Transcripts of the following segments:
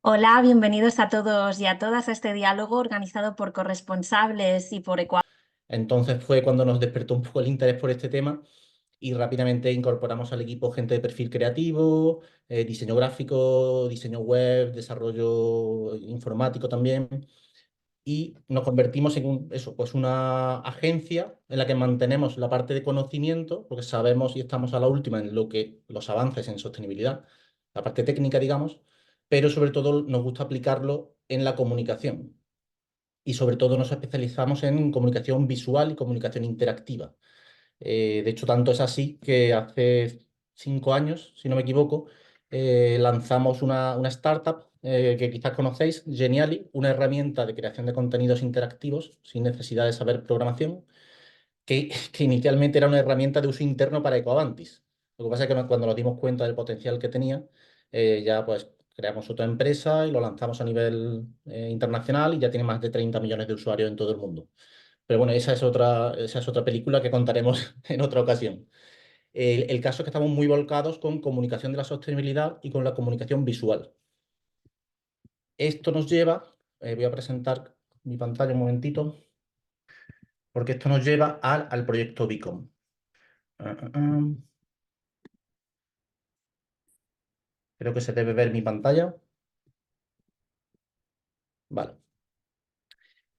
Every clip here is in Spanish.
Hola, bienvenidos a todos y a todas a este diálogo organizado por corresponsables y por Ecuador. Entonces fue cuando nos despertó un poco el interés por este tema y rápidamente incorporamos al equipo gente de perfil creativo, diseño gráfico, diseño web, desarrollo informático también. Y nos convertimos en pues una agencia en la que mantenemos la parte de conocimiento, porque sabemos y estamos a la última en lo que los avances en sostenibilidad, la parte técnica, digamos, pero sobre todo nos gusta aplicarlo en la comunicación y sobre todo nos especializamos en comunicación visual y comunicación interactiva. De hecho, tanto es así que hace 5 años, si no me equivoco, lanzamos una startup que quizás conocéis, Geniali, una herramienta de creación de contenidos interactivos sin necesidad de saber programación, que inicialmente era una herramienta de uso interno para Ecoavantis. Lo que pasa es que cuando nos dimos cuenta del potencial que tenía, ya pues creamos otra empresa y lo lanzamos a nivel internacional y ya tiene más de 30 millones de usuarios en todo el mundo. Pero bueno, esa es otra película que contaremos en otra ocasión. El caso es que estamos muy volcados con comunicación de la sostenibilidad y con la comunicación visual. Esto nos lleva, voy a presentar mi pantalla un momentito, porque esto nos lleva al proyecto Beacon. Ah, ah, ah. Creo que se debe ver mi pantalla. Vale.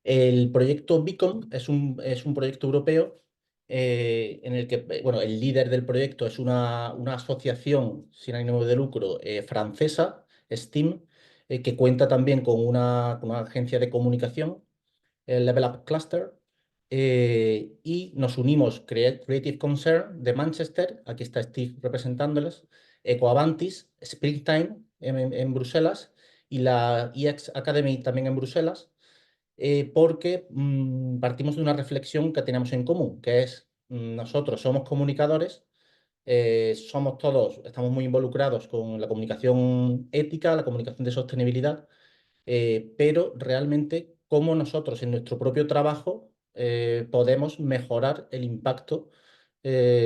El proyecto Beacon es un proyecto europeo en el que, bueno, el líder del proyecto es una asociación sin ánimo de lucro francesa, STEAM, que cuenta también con una agencia de comunicación, el Level Up Cluster, y nos unimos Creative Concern de Manchester, aquí está Steve representándoles, Ecoavantis, Springtime en Bruselas y la EX Academy también en Bruselas porque partimos de una reflexión que tenemos en común, que es nosotros somos comunicadores, somos todos, estamos muy involucrados con la comunicación ética, la comunicación de sostenibilidad, pero realmente cómo nosotros en nuestro propio trabajo podemos mejorar el impacto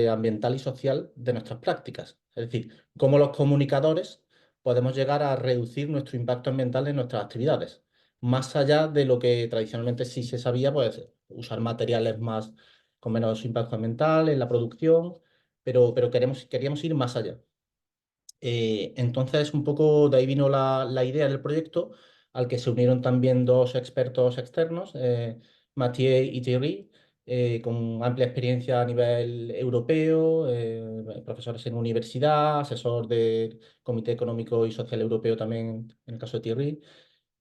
ambiental y social de nuestras prácticas. Es decir, cómo los comunicadores podemos llegar a reducir nuestro impacto ambiental en nuestras actividades, más allá de lo que tradicionalmente sí se sabía, pues usar materiales más con menos impacto ambiental en la producción, pero queríamos ir más allá. Entonces, un poco de ahí vino la idea del proyecto, al que se unieron también dos expertos externos, Mathieu y Thierry, con amplia experiencia a nivel europeo, profesores en universidad, asesor del Comité Económico y Social Europeo también, en el caso de Thierry.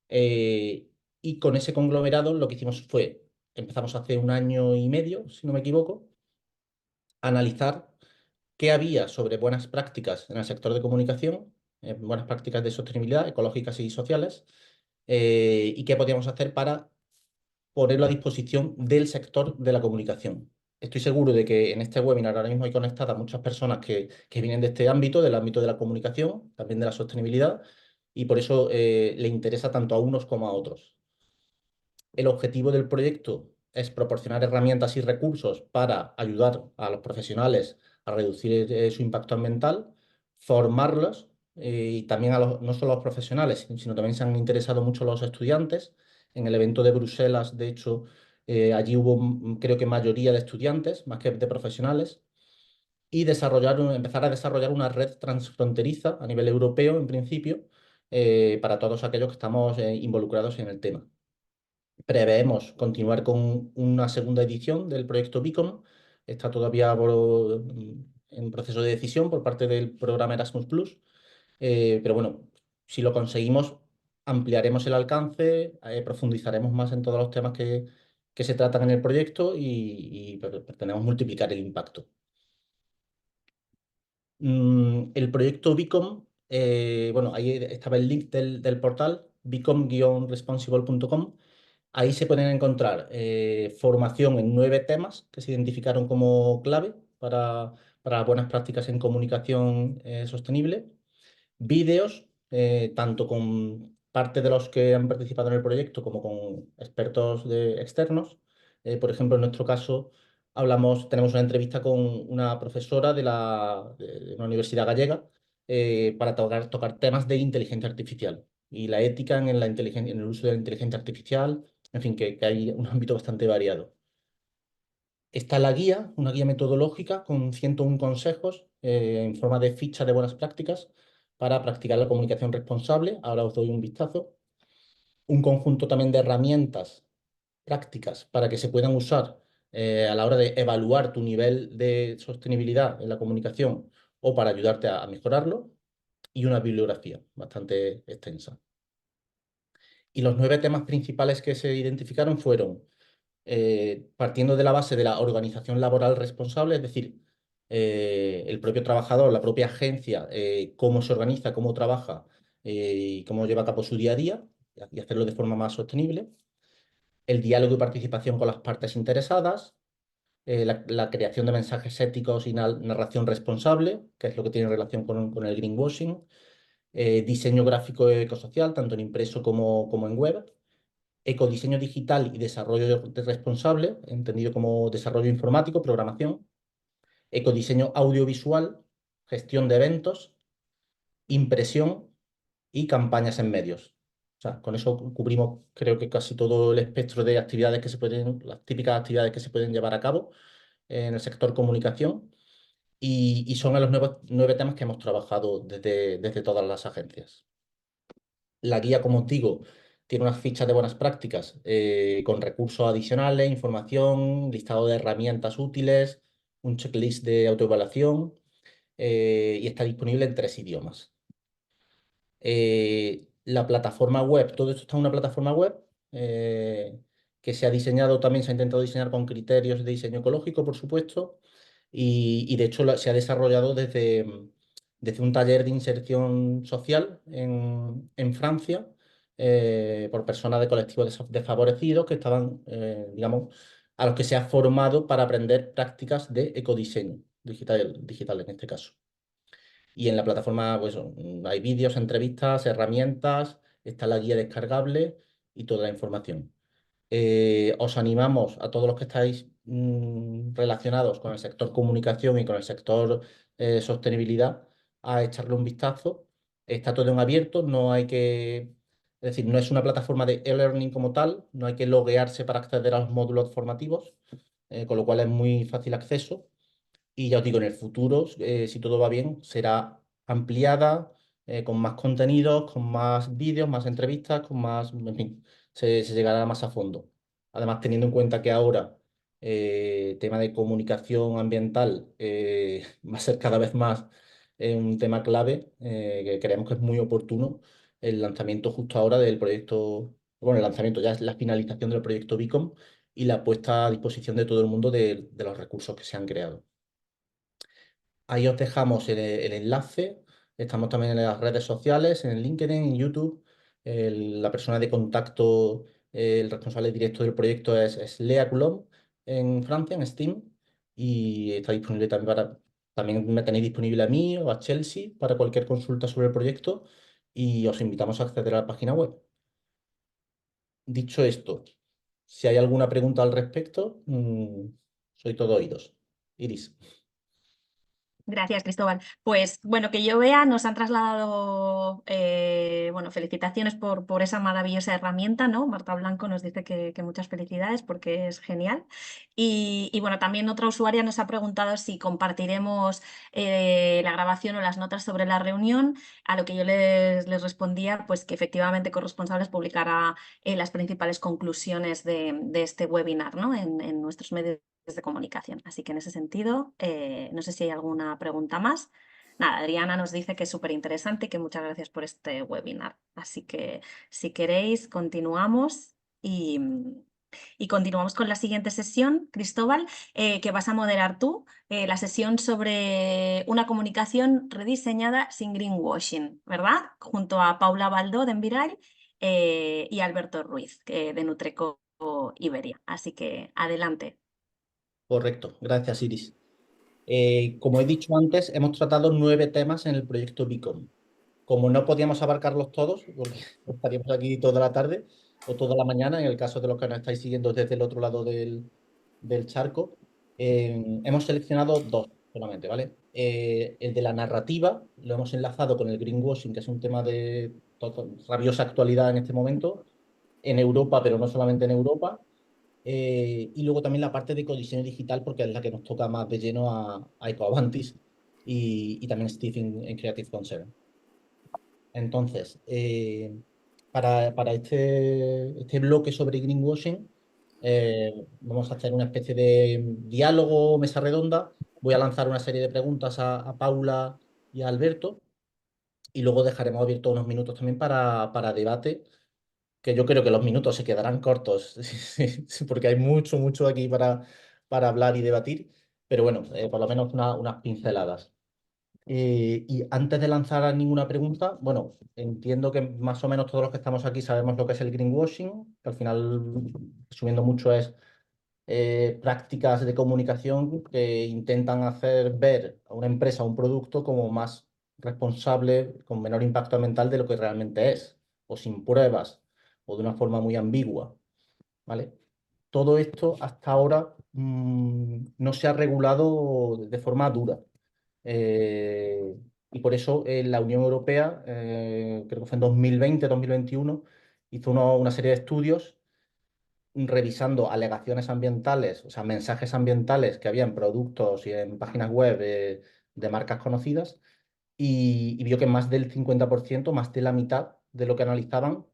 Eh, y con ese conglomerado lo que hicimos fue, empezamos hace 1 año y medio, si no me equivoco, analizar qué había sobre buenas prácticas en el sector de comunicación, buenas prácticas de sostenibilidad ecológicas y sociales, y qué podíamos hacer para ponerlo a disposición del sector de la comunicación. Estoy seguro de que en este webinar ahora mismo hay conectadas muchas personas que vienen de este ámbito, del ámbito de la comunicación, también de la sostenibilidad, y por eso le interesa tanto a unos como a otros. El objetivo del proyecto es proporcionar herramientas y recursos para ayudar a los profesionales a reducir su impacto ambiental, formarlos y también no solo a los profesionales, sino también se han interesado mucho los estudiantes. En el evento de Bruselas, de hecho, allí hubo, creo que mayoría de estudiantes, más que de profesionales, y empezar a desarrollar una red transfronteriza a nivel europeo, en principio, para todos aquellos que estamos involucrados en el tema. Preveemos continuar con una segunda edición del proyecto Beacon. Está todavía en proceso de decisión por parte del programa Erasmus Plus. Pero bueno, si lo conseguimos, ampliaremos el alcance, profundizaremos más en todos los temas que se tratan en el proyecto y pretendemos multiplicar el impacto. El proyecto Beacon, bueno, ahí estaba el link del portal, beacon-responsible.com. Ahí se pueden encontrar formación en 9 temas que se identificaron como clave para buenas prácticas en comunicación sostenible, vídeos, tanto con parte de los que han participado en el proyecto como con expertos externos. Por ejemplo, en nuestro caso, tenemos una entrevista con una profesora de una universidad gallega para tocar temas de inteligencia artificial. y la ética en la inteligencia, en el uso de la inteligencia artificial, en fin, que hay un ámbito bastante variado. Está la guía, una guía metodológica con 101 consejos en forma de ficha de buenas prácticas para practicar la comunicación responsable. Ahora os doy un vistazo. Un conjunto también de herramientas prácticas para que se puedan usar a la hora de evaluar tu nivel de sostenibilidad en la comunicación o para ayudarte a mejorarlo. Y una bibliografía bastante extensa. Y los 9 temas principales que se identificaron fueron partiendo de la base de la organización laboral responsable, es decir, el propio trabajador, la propia agencia, cómo se organiza, cómo trabaja y cómo lleva a cabo su día a día y hacerlo de forma más sostenible. El diálogo y participación con las partes interesadas, la creación de mensajes éticos y narración responsable, que es lo que tiene relación con el greenwashing, diseño gráfico ecosocial, tanto en impreso como en web, ecodiseño digital y desarrollo responsable, entendido como desarrollo informático, programación, ecodiseño audiovisual, gestión de eventos, impresión y campañas en medios. O sea, con eso cubrimos creo que casi todo el espectro de actividades que se pueden, las típicas actividades que se pueden llevar a cabo en el sector comunicación y son los 9 temas que hemos trabajado desde todas las agencias. La guía, como os digo, tiene unas fichas de buenas prácticas con recursos adicionales, información, listado de herramientas útiles, un checklist de autoevaluación y está disponible en 3 idiomas. La plataforma web, todo esto está en una plataforma web que se ha diseñado, también se ha intentado diseñar con criterios de diseño ecológico, por supuesto, y de hecho se ha desarrollado desde un taller de inserción social en Francia por personas de colectivos desfavorecidos que estaban, digamos, a los que se ha formado para aprender prácticas de ecodiseño digital en este caso. Y en la plataforma pues, hay vídeos, entrevistas, herramientas, está la guía descargable y toda la información. Os animamos a todos los que estáis relacionados con el sector comunicación y con el sector sostenibilidad a echarle un vistazo. Está todo en abierto, no hay que, es decir, no es una plataforma de e-learning como tal, no hay que loguearse para acceder a los módulos formativos, con lo cual es muy fácil acceso. Y ya os digo, en el futuro, si todo va bien, será ampliada, con más contenidos, con más vídeos, más entrevistas, con más, en fin, se llegará más a fondo. Además, teniendo en cuenta que ahora tema de comunicación ambiental va a ser cada vez más un tema clave, que creemos que es muy oportuno el lanzamiento justo ahora del proyecto, bueno, el lanzamiento ya es la finalización del proyecto Beacon y la puesta a disposición de todo el mundo de los recursos que se han creado. Ahí os dejamos el enlace. Estamos también en las redes sociales, en LinkedIn, en YouTube. La persona de contacto, el responsable directo del proyecto es Lea Coulomb en Francia, en Steam. Y está disponible también también me tenéis disponible a mí o a Chelsea para cualquier consulta sobre el proyecto. Y os invitamos a acceder a la página web. Dicho esto, si hay alguna pregunta al respecto, soy todo oídos. Iris. Gracias, Cristóbal. Pues bueno, que yo vea, nos han trasladado, bueno, felicitaciones por esa maravillosa herramienta, ¿no? Marta Blanco nos dice que muchas felicidades porque es genial. Y bueno, también otra usuaria nos ha preguntado si compartiremos la grabación o las notas sobre la reunión, a lo que yo les respondía, pues que efectivamente Corresponsables publicará las principales conclusiones de este webinar, ¿no? En nuestros medios de comunicación. Así que en ese sentido, no sé si hay alguna pregunta más. Nada, Adriana nos dice que es súper interesante y que muchas gracias por este webinar. Así que si queréis, continuamos y continuamos con la siguiente sesión, Cristóbal, que vas a moderar tú, la sesión sobre una comunicación rediseñada sin greenwashing, ¿verdad? Junto a Paula Baldó de Enviral y Alberto Ruiz de Nutreco Iberia. Así que adelante. Correcto, gracias, Iris. Como he dicho antes, hemos tratado 9 temas en el proyecto Beacon. Como no podíamos abarcarlos todos, porque estaríamos aquí toda la tarde o toda la mañana, en el caso de los que nos estáis siguiendo desde el otro lado del charco, hemos seleccionado 2 solamente, ¿vale? El de la narrativa lo hemos enlazado con el greenwashing, que es un tema rabiosa actualidad en este momento, en Europa, pero no solamente en Europa. Y luego también la parte de ecodiseño digital, porque es la que nos toca más de lleno a Ecoavantis y también Steve en Creative Concern. Entonces, para este bloque sobre greenwashing, vamos a hacer una especie de diálogo, mesa redonda. Voy a lanzar una serie de preguntas a Paula y a Alberto y luego dejaremos abiertos unos minutos también para debate, que yo creo que los minutos se quedarán cortos, sí, porque hay mucho, mucho aquí para hablar y debatir, pero bueno, por lo menos unas pinceladas. Y antes de lanzar ninguna pregunta, bueno, entiendo que más o menos todos los que estamos aquí sabemos lo que es el greenwashing, que al final, resumiendo mucho, es prácticas de comunicación que intentan hacer ver a una empresa o un producto como más responsable, con menor impacto ambiental de lo que realmente es, o sin pruebas, o de una forma muy ambigua, ¿vale? Todo esto hasta ahora no se ha regulado de forma dura. Eh, y por eso la Unión Europea, creo que fue en 2020-2021, hizo una serie de estudios revisando alegaciones ambientales, o sea, mensajes ambientales que había en productos y en páginas web de marcas conocidas, y vio que más del 50%, más de la mitad de lo que analizaban,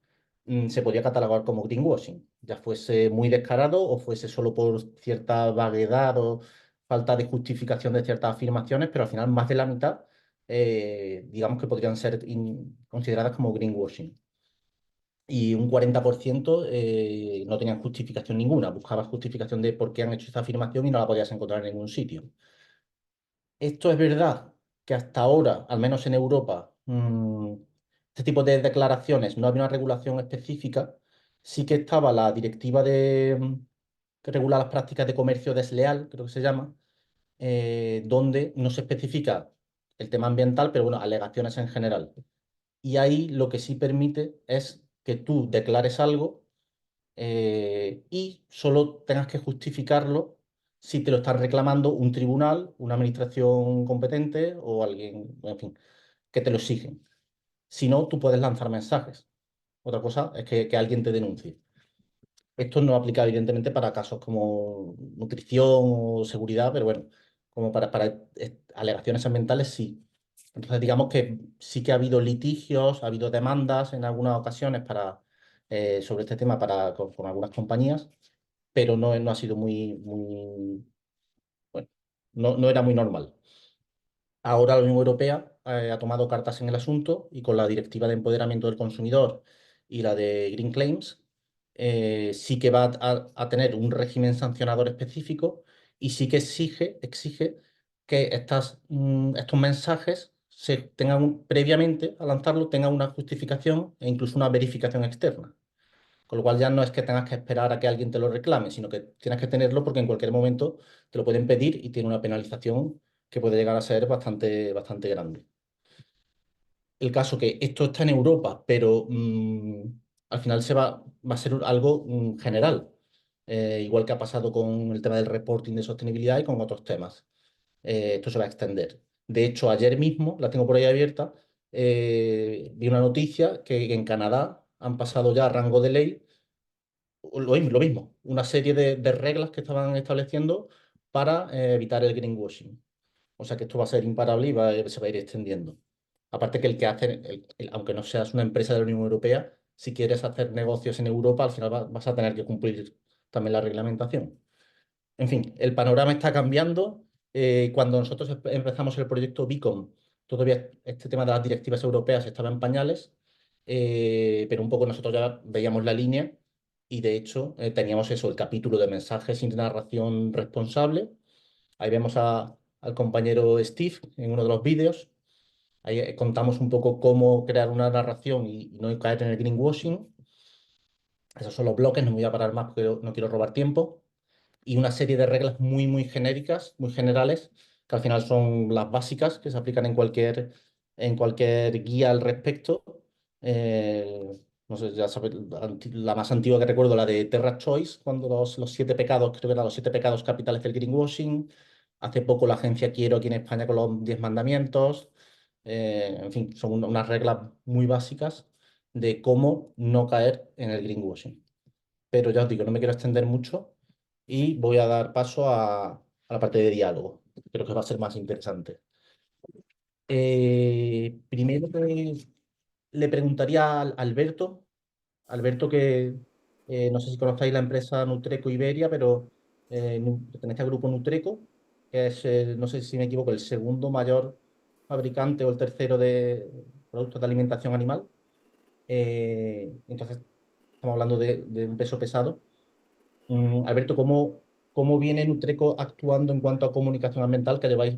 se podía catalogar como greenwashing, ya fuese muy descarado o fuese solo por cierta vaguedad o falta de justificación de ciertas afirmaciones, pero al final más de la mitad, digamos que podrían ser consideradas como greenwashing. Y un 40% no tenían justificación ninguna. Buscabas justificación de por qué han hecho esta afirmación y no la podías encontrar en ningún sitio. Esto es verdad que hasta ahora, al menos en Europa, este tipo de declaraciones no había una regulación específica. Sí que estaba la directiva que regula las prácticas de comercio desleal, creo que se llama, donde no se especifica el tema ambiental, pero bueno, alegaciones en general. Y ahí lo que sí permite es que tú declares algo y solo tengas que justificarlo si te lo está reclamando un tribunal, una administración competente o alguien, en fin, que te lo exigen. Si no, tú puedes lanzar mensajes. Otra cosa es que alguien te denuncie. Esto no aplica evidentemente para casos como nutrición o seguridad, pero bueno, como para alegaciones ambientales sí. Entonces digamos que sí que ha habido litigios, ha habido demandas en algunas ocasiones sobre este tema con algunas compañías, pero no ha sido bueno, no era muy normal. Ahora la Unión Europea ha tomado cartas en el asunto y con la Directiva de Empoderamiento del Consumidor y la de Green Claims sí que va a tener un régimen sancionador específico y sí que exige que estos mensajes previamente a lanzarlo tengan una justificación e incluso una verificación externa. Con lo cual ya no es que tengas que esperar a que alguien te lo reclame, sino que tienes que tenerlo porque en cualquier momento te lo pueden pedir y tiene una penalización que puede llegar a ser bastante, bastante grande. El caso que esto está en Europa, pero al final va a ser algo general, igual que ha pasado con el tema del reporting de sostenibilidad y con otros temas. Esto se va a extender. De hecho, ayer mismo, la tengo por ahí abierta, vi una noticia que en Canadá han pasado ya a rango de ley lo mismo, una serie de reglas que estaban estableciendo para evitar el greenwashing. O sea que esto va a ser imparable y se va a ir extendiendo. Aparte que el que hace, aunque no seas una empresa de la Unión Europea, si quieres hacer negocios en Europa, al final vas a tener que cumplir también la reglamentación. En fin, el panorama está cambiando. Cuando nosotros empezamos el proyecto Beacon, todavía este tema de las directivas europeas estaba en pañales, pero un poco nosotros ya veíamos la línea y de hecho teníamos eso, el capítulo de mensajes sin narración responsable. Ahí vemos al compañero Steve en uno de los vídeos. Ahí contamos un poco cómo crear una narración y no caer en el greenwashing. Esos son los bloques, no me voy a parar más porque no quiero robar tiempo. Y una serie de reglas muy, muy genéricas, muy generales, que al final son las básicas que se aplican en cualquier guía al respecto. No sé, ya sabes, la más antigua que recuerdo, la de Terra Choice, cuando los 7 pecados, creo que eran los 7 pecados capitales del greenwashing. Hace poco la agencia Quiero aquí en España con los 10 mandamientos. En fin, son unas reglas muy básicas de cómo no caer en el greenwashing. Pero ya os digo, no me quiero extender mucho y voy a dar paso a la parte de diálogo. Creo que va a ser más interesante. Primero le preguntaría a Alberto. Alberto, que no sé si conocéis la empresa Nutreco Iberia, pero pertenece al grupo Nutreco, que es, no sé si me equivoco, el segundo mayor fabricante o el tercero de productos de alimentación animal. Entonces, estamos hablando de un peso pesado. Alberto, ¿cómo viene Nutreco actuando en cuanto a comunicación ambiental, que lleváis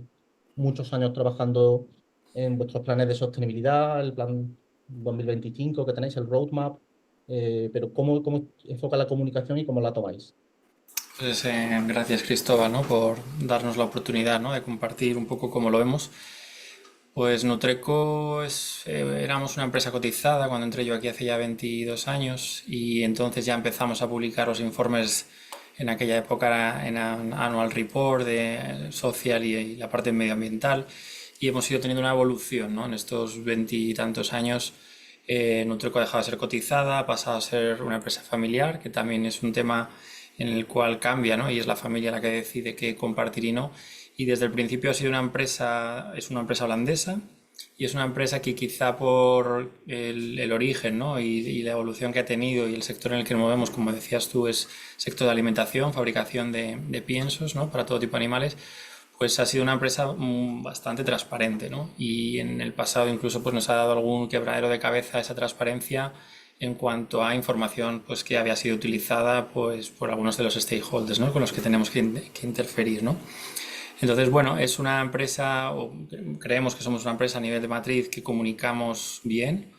muchos años trabajando en vuestros planes de sostenibilidad, el plan 2025 que tenéis, el roadmap? Pero ¿cómo enfoca la comunicación y cómo la tomáis? Pues gracias Cristóbal, ¿no? Por darnos la oportunidad, ¿no? de compartir un poco cómo lo vemos. Pues Nutreco éramos una empresa cotizada cuando entré yo aquí hace ya 22 años y entonces ya empezamos a publicar los informes en aquella época en Annual Report de social y la parte medioambiental y hemos ido teniendo una evolución, ¿no? En estos veintitantos años. Nutreco ha dejado de ser cotizada, ha pasado a ser una empresa familiar, que también es un tema en el cual cambia, ¿no? Y es la familia la que decide qué compartir y no. Y desde el principio ha sido una empresa, es una empresa holandesa y es una empresa que quizá por el origen, ¿no? y la evolución que ha tenido y el sector en el que nos movemos, como decías tú, es sector de alimentación, fabricación de piensos, ¿no? Para todo tipo de animales, pues ha sido una empresa bastante transparente, ¿no? Y en el pasado incluso pues nos ha dado algún quebradero de cabeza esa transparencia en cuanto a información pues que había sido utilizada pues por algunos de los stakeholders, ¿no? Con los que tenemos que interferir, ¿no? Entonces, bueno, es una empresa, o creemos que somos una empresa a nivel de matriz que comunicamos bien,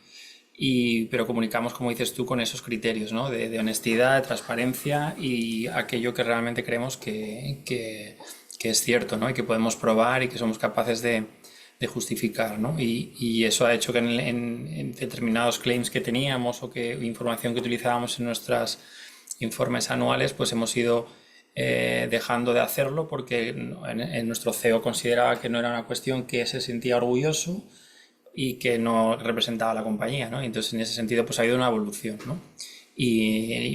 pero comunicamos, como dices tú, con esos criterios, ¿no? De honestidad, de transparencia y aquello que realmente creemos que es cierto, ¿no? Y que podemos probar y que somos capaces de justificar, ¿no? Y eso ha hecho que en determinados claims que teníamos o que información que utilizábamos en nuestros informes anuales, pues hemos ido dejando de hacerlo porque en nuestro CEO consideraba que no era una cuestión que se sentía orgulloso y que no representaba a la compañía, ¿no? Entonces, en ese sentido, pues ha habido una evolución, ¿no?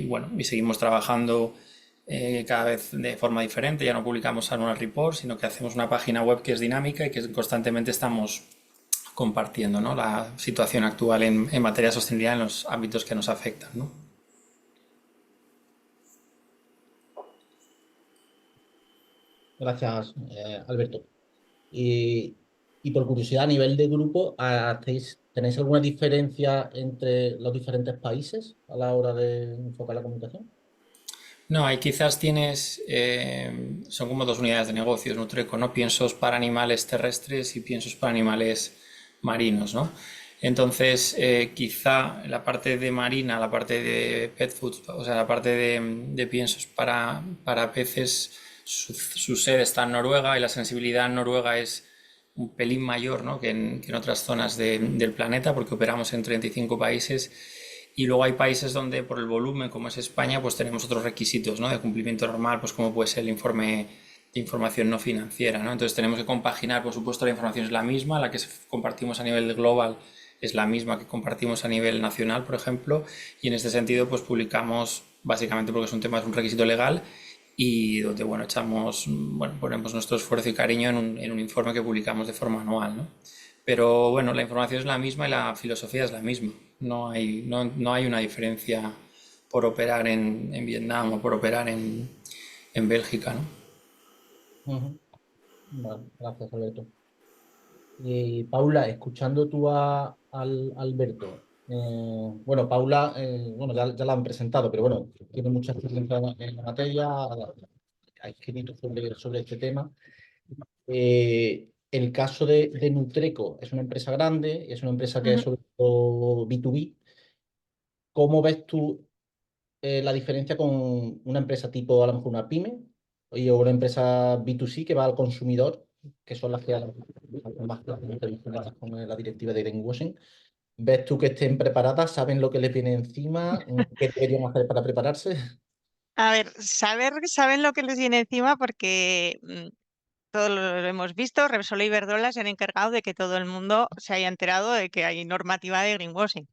Bueno, y seguimos trabajando cada vez de forma diferente. Ya no publicamos annual report, sino que hacemos una página web que es dinámica y que constantemente estamos compartiendo, ¿no? La situación actual en materia de sostenibilidad en los ámbitos que nos afectan, ¿no? Gracias, Alberto. Y, y por curiosidad, a nivel de grupo, ¿tenéis alguna diferencia entre los diferentes países a la hora de enfocar la comunicación? No, ahí quizás tienes, son como dos unidades de negocios, Nutreco, ¿no? Piensos para animales terrestres y piensos para animales marinos, ¿no? Entonces, quizá la parte de marina, la parte de pet food, o sea, la parte de piensos para peces, su sede está en Noruega y la sensibilidad en Noruega es un pelín mayor, ¿no? que en otras zonas del planeta, porque operamos en 35 países y luego hay países donde por el volumen, como es España, pues tenemos otros requisitos, ¿no? De cumplimiento normal, pues como puede ser el informe de información no financiera, ¿no? Entonces tenemos que compaginar, por supuesto, la información es la misma, la que compartimos a nivel global es la misma que compartimos a nivel nacional, por ejemplo, y en este sentido, pues publicamos básicamente porque es un tema, es un requisito legal y donde, bueno, ponemos nuestro esfuerzo y cariño en un informe que publicamos de forma anual, ¿no? Pero bueno, la información es la misma y la filosofía es la misma. No hay una diferencia por operar en Vietnam o por operar en Bélgica, ¿no? Ujú. Vale, gracias, Alberto. Paula, escuchando tú al Alberto, bueno, Paula, bueno, ya la han presentado, pero bueno, tiene mucha experiencia en la materia, ha escrito sobre este tema. El caso de Nutreco es una empresa grande, es una empresa que es Ujú. sobre todo B2B. ¿Cómo ves tú la diferencia con una empresa tipo, a lo mejor una pyme, o una empresa B2C que va al consumidor, que son las que más claramente vinculadas con la directiva de greenwashing? ¿Ves tú que estén preparadas? ¿Saben lo que les viene encima? ¿Qué deberían hacer para prepararse? A ver, saben lo que les viene encima porque todo lo hemos visto. Repsol y Iberdrola se han encargado de que todo el mundo se haya enterado de que hay normativa de greenwashing.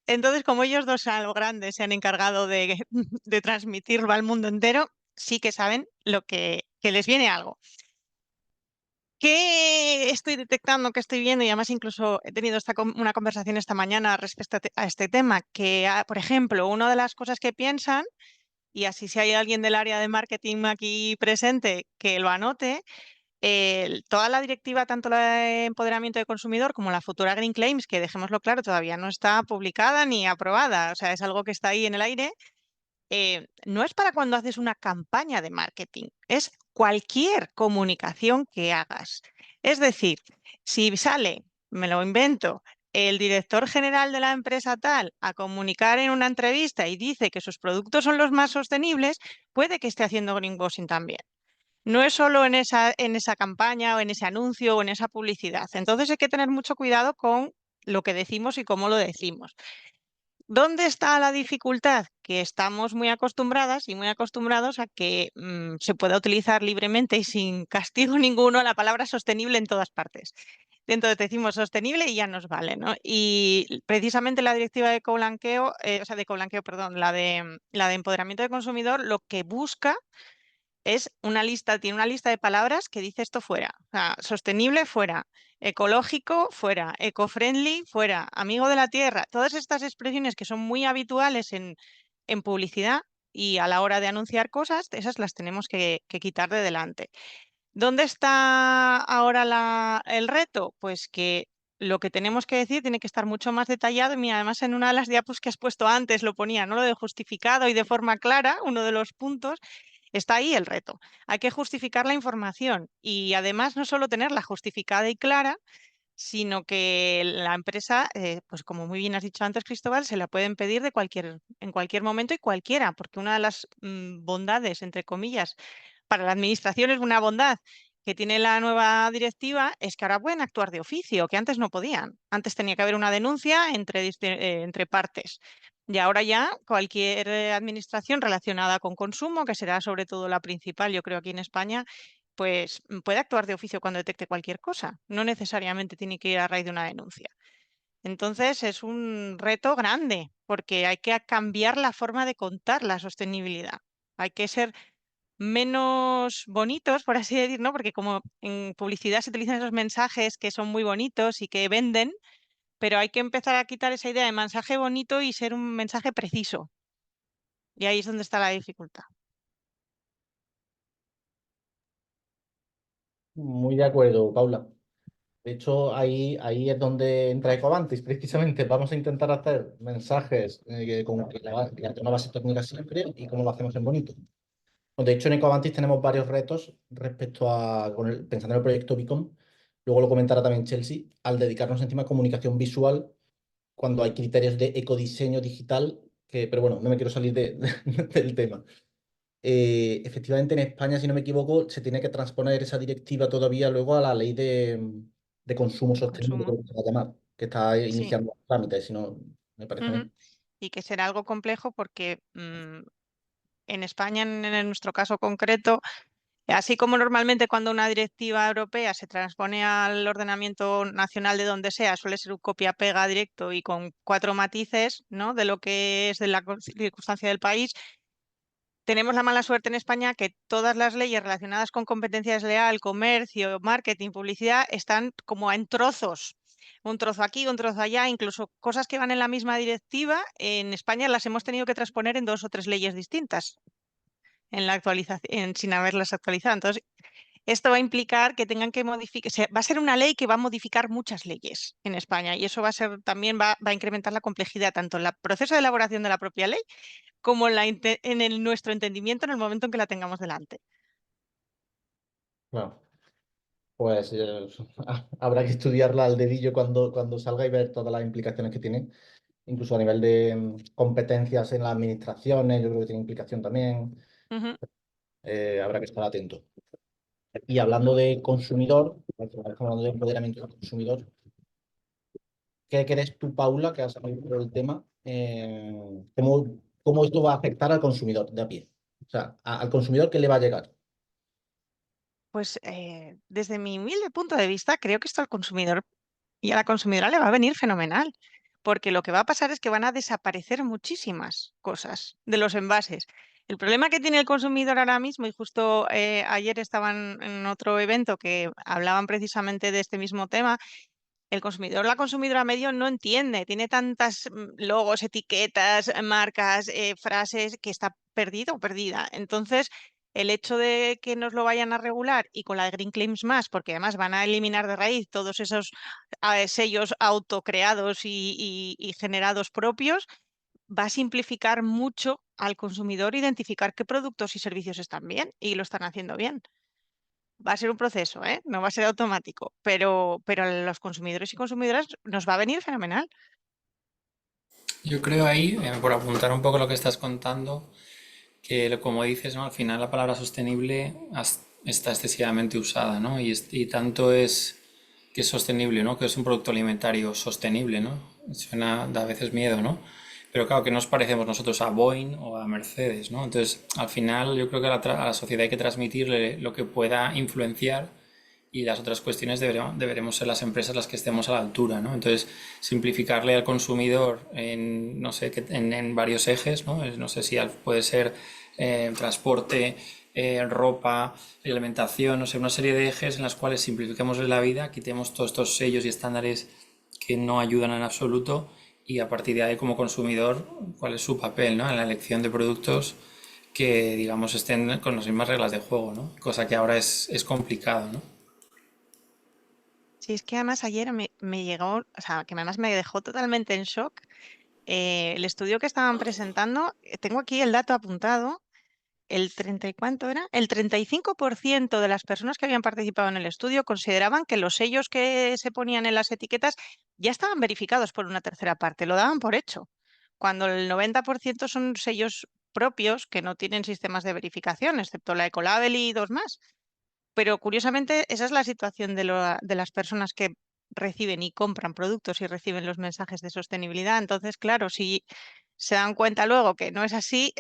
Entonces, como ellos dos a lo grande se han encargado de, de transmitirlo al mundo entero, sí que saben que les viene algo. ¿Qué estoy detectando, qué estoy viendo? Y además incluso he tenido una conversación esta mañana respecto a este tema, que, por ejemplo, una de las cosas que piensan, y así si hay alguien del área de marketing aquí presente que lo anote, toda la directiva, tanto la de empoderamiento de consumidor como la futura Green Claims, que dejémoslo claro, todavía no está publicada ni aprobada, o sea, es algo que está ahí en el aire, no es para cuando haces una campaña de marketing, es cualquier comunicación que hagas. Es decir, si sale, me lo invento, el director general de la empresa tal a comunicar en una entrevista y dice que sus productos son los más sostenibles, puede que esté haciendo greenwashing también. No es solo en esa campaña o en ese anuncio o en esa publicidad. Entonces hay que tener mucho cuidado con lo que decimos y cómo lo decimos. ¿Dónde está la dificultad? Que estamos muy acostumbradas y muy acostumbrados a que se pueda utilizar libremente y sin castigo ninguno la palabra sostenible en todas partes. Entonces decimos sostenible y ya nos vale, ¿no? Y precisamente la directiva de co-blanqueo, o sea, de co-blanqueo, perdón, la de empoderamiento del consumidor, lo que busca es una lista, tiene una lista de palabras que dice esto fuera. O sea, sostenible fuera, ecológico fuera, eco-friendly fuera, amigo de la tierra. Todas estas expresiones que son muy habituales en publicidad y a la hora de anunciar cosas, esas las tenemos que quitar de delante. ¿Dónde está ahora el reto? Pues que lo que tenemos que decir tiene que estar mucho más detallado. Y mira, además en una de las diapos que has puesto antes lo ponía, ¿no? Lo de justificado y de forma clara, uno de los puntos. Está ahí el reto. Hay que justificar la información y además no solo tenerla justificada y clara, sino que la empresa, pues como muy bien has dicho antes, Cristóbal, se la pueden pedir en cualquier momento y cualquiera, porque una de las bondades, entre comillas, para la administración es una bondad que tiene la nueva directiva, es que ahora pueden actuar de oficio, que antes no podían. Antes tenía que haber una denuncia entre partes. Y ahora ya cualquier administración relacionada con consumo, que será sobre todo la principal, yo creo, aquí en España, pues puede actuar de oficio cuando detecte cualquier cosa. No necesariamente tiene que ir a raíz de una denuncia. Entonces es un reto grande porque hay que cambiar la forma de contar la sostenibilidad. Hay que ser menos bonitos, por así decir, ¿no? Porque como en publicidad se utilizan esos mensajes que son muy bonitos y que venden, pero hay que empezar a quitar esa idea de mensaje bonito y ser un mensaje preciso. Y ahí es donde está la dificultad. Muy de acuerdo, Paula. De hecho, ahí es donde entra Ecovantis, precisamente. Vamos a intentar hacer mensajes con que la base técnica siempre y cómo lo hacemos en bonito. Pues, de hecho, en Ecovantis tenemos varios retos respecto a, pensando en el proyecto Beacon, luego lo comentará también Chelsea, al dedicarnos encima a comunicación visual cuando hay criterios de ecodiseño digital, pero bueno, no me quiero salir del tema. Efectivamente, en España, si no me equivoco, se tiene que transponer esa directiva todavía luego a la ley de consumo sostenible, Consumo. creo que se va a llamar, que está Sí. iniciando los trámites, si no me parece a Ujú. mí. Y que será algo complejo porque en España, en nuestro caso concreto, así como normalmente cuando una directiva europea se transpone al ordenamiento nacional de donde sea, suele ser un copia-pega directo y con cuatro matices, ¿no? De lo que es de la circunstancia del país. Tenemos la mala suerte en España que todas las leyes relacionadas con competencia desleal, comercio, marketing, publicidad, están como en trozos. Un trozo aquí, un trozo allá, incluso cosas que van en la misma directiva, en España las hemos tenido que transponer en dos o tres leyes distintas en la actualización, sin haberlas actualizado. Entonces, esto va a implicar que tengan que modificar, va a ser una ley que va a modificar muchas leyes en España y eso va a ser también va a incrementar la complejidad tanto en el proceso de elaboración de la propia ley como en, nuestro entendimiento en el momento en que la tengamos delante. Bueno, pues habrá que estudiarla al dedillo cuando salga y ver todas las implicaciones que tiene, incluso a nivel de competencias en las administraciones, yo creo que tiene implicación también. Ujú. Habrá que estar atento. Y hablando de consumidor, estamos hablando de empoderamiento del consumidor, ¿qué crees tú, Paula, que has salido por el tema? ¿Cómo esto va a afectar al consumidor de a pie? O sea, al consumidor, ¿qué le va a llegar? Pues desde mi humilde punto de vista, creo que esto al consumidor y a la consumidora le va a venir fenomenal, porque lo que va a pasar es que van a desaparecer muchísimas cosas de los envases. El problema que tiene el consumidor ahora mismo, y justo ayer estaban en otro evento que hablaban precisamente de este mismo tema, el consumidor, la consumidora medio no entiende, tiene tantas logos, etiquetas, marcas, frases, que está perdido o perdida. Entonces, el hecho de que nos lo vayan a regular y con la de Green Claims más, porque además van a eliminar de raíz todos esos sellos autocreados y generados propios, va a simplificar mucho al consumidor identificar qué productos y servicios están bien y lo están haciendo bien. Va a ser un proceso, ¿eh? No va a ser automático, pero a los consumidores y consumidoras nos va a venir fenomenal. Yo creo ahí, por apuntar un poco lo que estás contando, que como dices, ¿no? Al final la palabra sostenible está excesivamente usada, ¿no? Y tanto es que es sostenible, ¿no? Que es un producto alimentario sostenible, ¿no? Suena, da a veces miedo, ¿no? Pero claro, que nos parecemos nosotros a Boeing o a Mercedes, ¿no? Entonces, al final yo creo que a la sociedad hay que transmitirle lo que pueda influenciar, y las otras cuestiones deberemos ser las empresas las que estemos a la altura, ¿no? Entonces, simplificarle al consumidor en, no sé, en varios ejes, ¿no? No sé si puede ser transporte, ropa, alimentación, no sé, una serie de ejes en las cuales simplifiquemos la vida, quitemos todos estos sellos y estándares que no ayudan en absoluto, y a partir de ahí, como consumidor, cuál es su papel, ¿no? En la elección de productos que, digamos, estén con las mismas reglas de juego, ¿no? Cosa que ahora es complicado, ¿no? Sí, es que además ayer me llegó, o sea, que además me dejó totalmente en shock el estudio que estaban presentando. Tengo aquí el dato apuntado. El 30 y cuánto era, el 35% de las personas que habían participado en el estudio consideraban que los sellos que se ponían en las etiquetas ya estaban verificados por una tercera parte, lo daban por hecho, cuando el 90% son sellos propios que no tienen sistemas de verificación, excepto la Ecolabel y dos más. Pero curiosamente, esa es la situación de las personas que reciben y compran productos y reciben los mensajes de sostenibilidad. Entonces, claro, si se dan cuenta luego que no es así,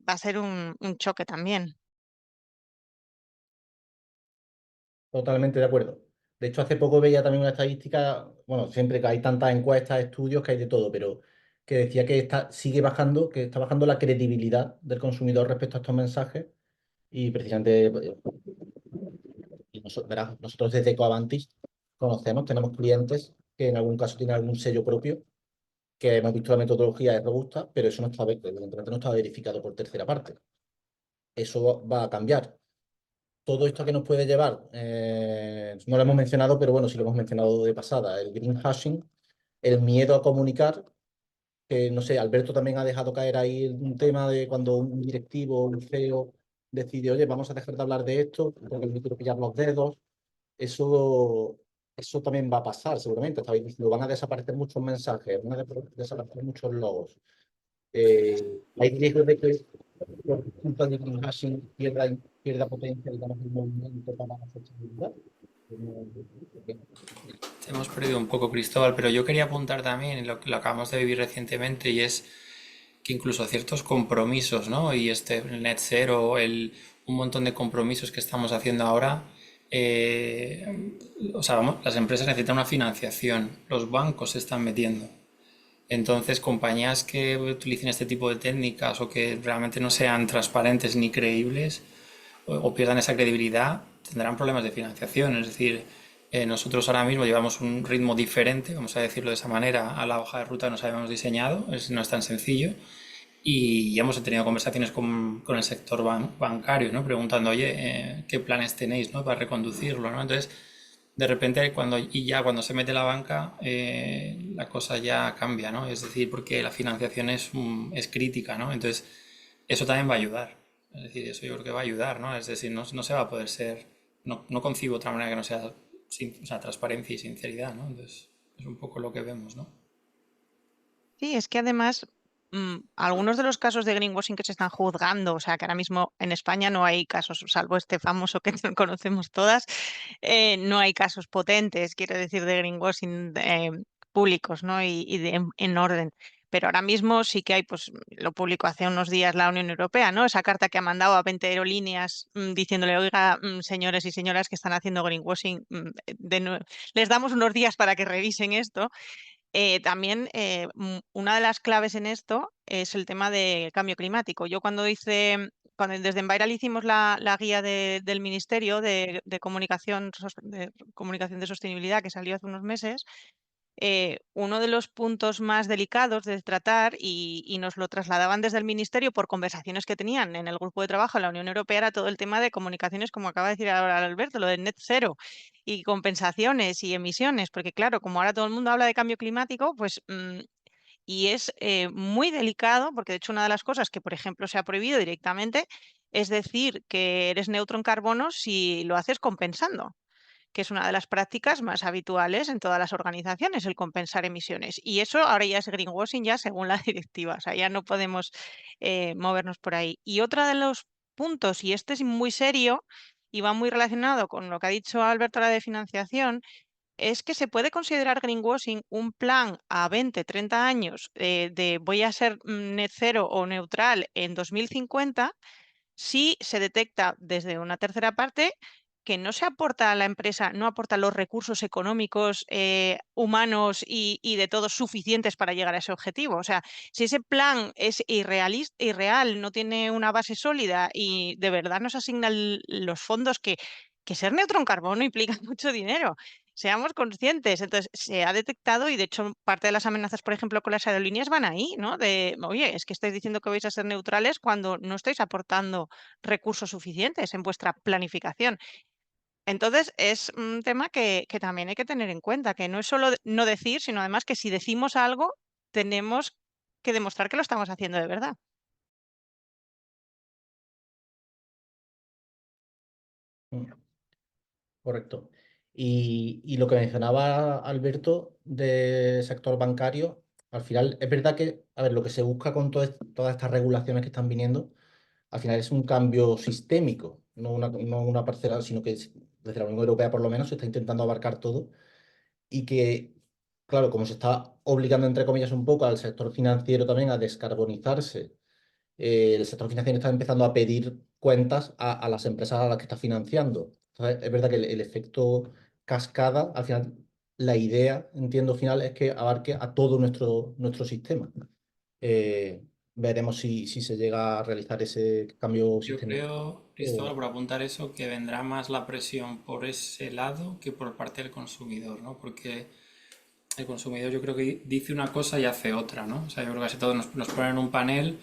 va a ser un choque también. Totalmente de acuerdo. De hecho, hace poco veía también una estadística, bueno, siempre que hay tantas encuestas, estudios, que hay de todo, pero que decía que sigue bajando, que está bajando la credibilidad del consumidor respecto a estos mensajes. Y precisamente, verás, nosotros desde Ecoavantis conocemos, tenemos clientes que en algún caso tienen algún sello propio, que hemos visto la metodología es robusta, pero eso no está, evidentemente no está verificado por tercera parte. Eso va a cambiar. Todo esto que nos puede llevar, no lo hemos mencionado, pero bueno, sí lo hemos mencionado de pasada, el greenwashing, el miedo a comunicar, que no sé, Alberto también ha dejado caer ahí un tema de cuando un directivo, un CEO decide, oye, vamos a dejar de hablar de esto, porque me quiero pillar los dedos. Eso también va a pasar, seguramente. Estabais diciendo, van a desaparecer muchos mensajes, van a desaparecer muchos logos. Hay riesgo de que por culpa de greenwashing pierda potencia, digamos, el movimiento para la sostenibilidad. Te hemos perdido un poco, Cristóbal, pero yo quería apuntar también en lo que lo acabamos de vivir recientemente, y es que incluso ciertos compromisos, ¿no? Y el net zero, un montón de compromisos que estamos haciendo ahora, o sea, las empresas necesitan una financiación, los bancos se están metiendo. Entonces, compañías que utilicen este tipo de técnicas o que realmente no sean transparentes ni creíbles, o pierdan esa credibilidad, tendrán problemas de financiación. Es decir, nosotros ahora mismo llevamos un ritmo diferente, vamos a decirlo de esa manera, a la hoja de ruta que nos habíamos diseñado, no es tan sencillo. Y ya hemos tenido conversaciones con el sector bancario, ¿no? Preguntando, oye, ¿qué planes tenéis, ¿no? Para reconducirlo, ¿no? Entonces, de repente, cuando se mete la banca, la cosa ya cambia, ¿no? Es decir, porque la financiación es crítica, ¿no? Entonces, eso también va a ayudar. Es decir, eso yo creo que va a ayudar, ¿no? Es decir, no se va a poder ser, no concibo otra manera que no sea, o sea, transparencia y sinceridad, ¿no? Entonces, es un poco lo que vemos, ¿no? Sí, es que además algunos de los casos de greenwashing que se están juzgando, o sea, que ahora mismo en España no hay casos, salvo este famoso que conocemos todas, no hay casos potentes, quiero decir, de greenwashing públicos, ¿no? En orden. Pero ahora mismo sí que hay, pues lo publicó hace unos días la Unión Europea, ¿no? Esa carta que ha mandado a 20 aerolíneas diciéndole, oiga, señores y señoras que están haciendo greenwashing, les damos unos días para que revisen esto. También una de las claves en esto es el tema de cambio climático. Yo cuando desde Enviral hicimos la guía del Ministerio de Comunicación de Sostenibilidad que salió hace unos meses, uno de los puntos más delicados de tratar, y nos lo trasladaban desde el Ministerio por conversaciones que tenían en el grupo de trabajo en la Unión Europea, era todo el tema de comunicaciones, como acaba de decir ahora Alberto, lo de net cero y compensaciones y emisiones, porque claro, como ahora todo el mundo habla de cambio climático, pues y es muy delicado, porque de hecho una de las cosas que, por ejemplo, se ha prohibido directamente es decir que eres neutro en carbono si lo haces compensando, que es una de las prácticas más habituales en todas las organizaciones, el compensar emisiones. Y eso ahora ya es greenwashing, ya según la directiva, o sea, ya no podemos movernos por ahí. Y otro de los puntos, y este es muy serio y va muy relacionado con lo que ha dicho Alberto ahora de financiación, es que se puede considerar greenwashing un plan a 20, 30 años de voy a ser net cero o neutral en 2050 si se detecta desde una tercera parte que no se aporta a la empresa, no aporta los recursos económicos, humanos y de todos suficientes para llegar a ese objetivo. O sea, si ese plan es irreal, no tiene una base sólida y de verdad nos asignan los fondos que ser neutro en carbono implica mucho dinero. Seamos conscientes. Entonces, se ha detectado y de hecho parte de las amenazas, por ejemplo, con las aerolíneas van ahí, ¿no? De, oye, es que estáis diciendo que vais a ser neutrales cuando no estáis aportando recursos suficientes en vuestra planificación. Entonces, es un tema que también hay que tener en cuenta, que no es solo no decir, sino además que si decimos algo, tenemos que demostrar que lo estamos haciendo de verdad. Mm, correcto. Y lo que mencionaba Alberto del sector bancario, al final es verdad que, a ver, lo que se busca con todas estas regulaciones que están viniendo, al final es un cambio sistémico, no una parcela, sino que desde la Unión Europea por lo menos se está intentando abarcar todo y que, claro, como se está obligando, entre comillas, un poco al sector financiero también a descarbonizarse, el sector financiero está empezando a pedir cuentas a las empresas a las que está financiando. Entonces, es verdad que el efecto cascada, al final, la idea, entiendo, final es que abarque a todo nuestro sistema. Veremos si se llega a realizar ese cambio Yo sistémico. creo, Cristóbal, por apuntar eso, que vendrá más la presión por ese lado que por parte del consumidor, ¿no? Porque el consumidor yo creo que dice una cosa y hace otra, ¿no? O sea, yo creo que casi todos nos ponen un panel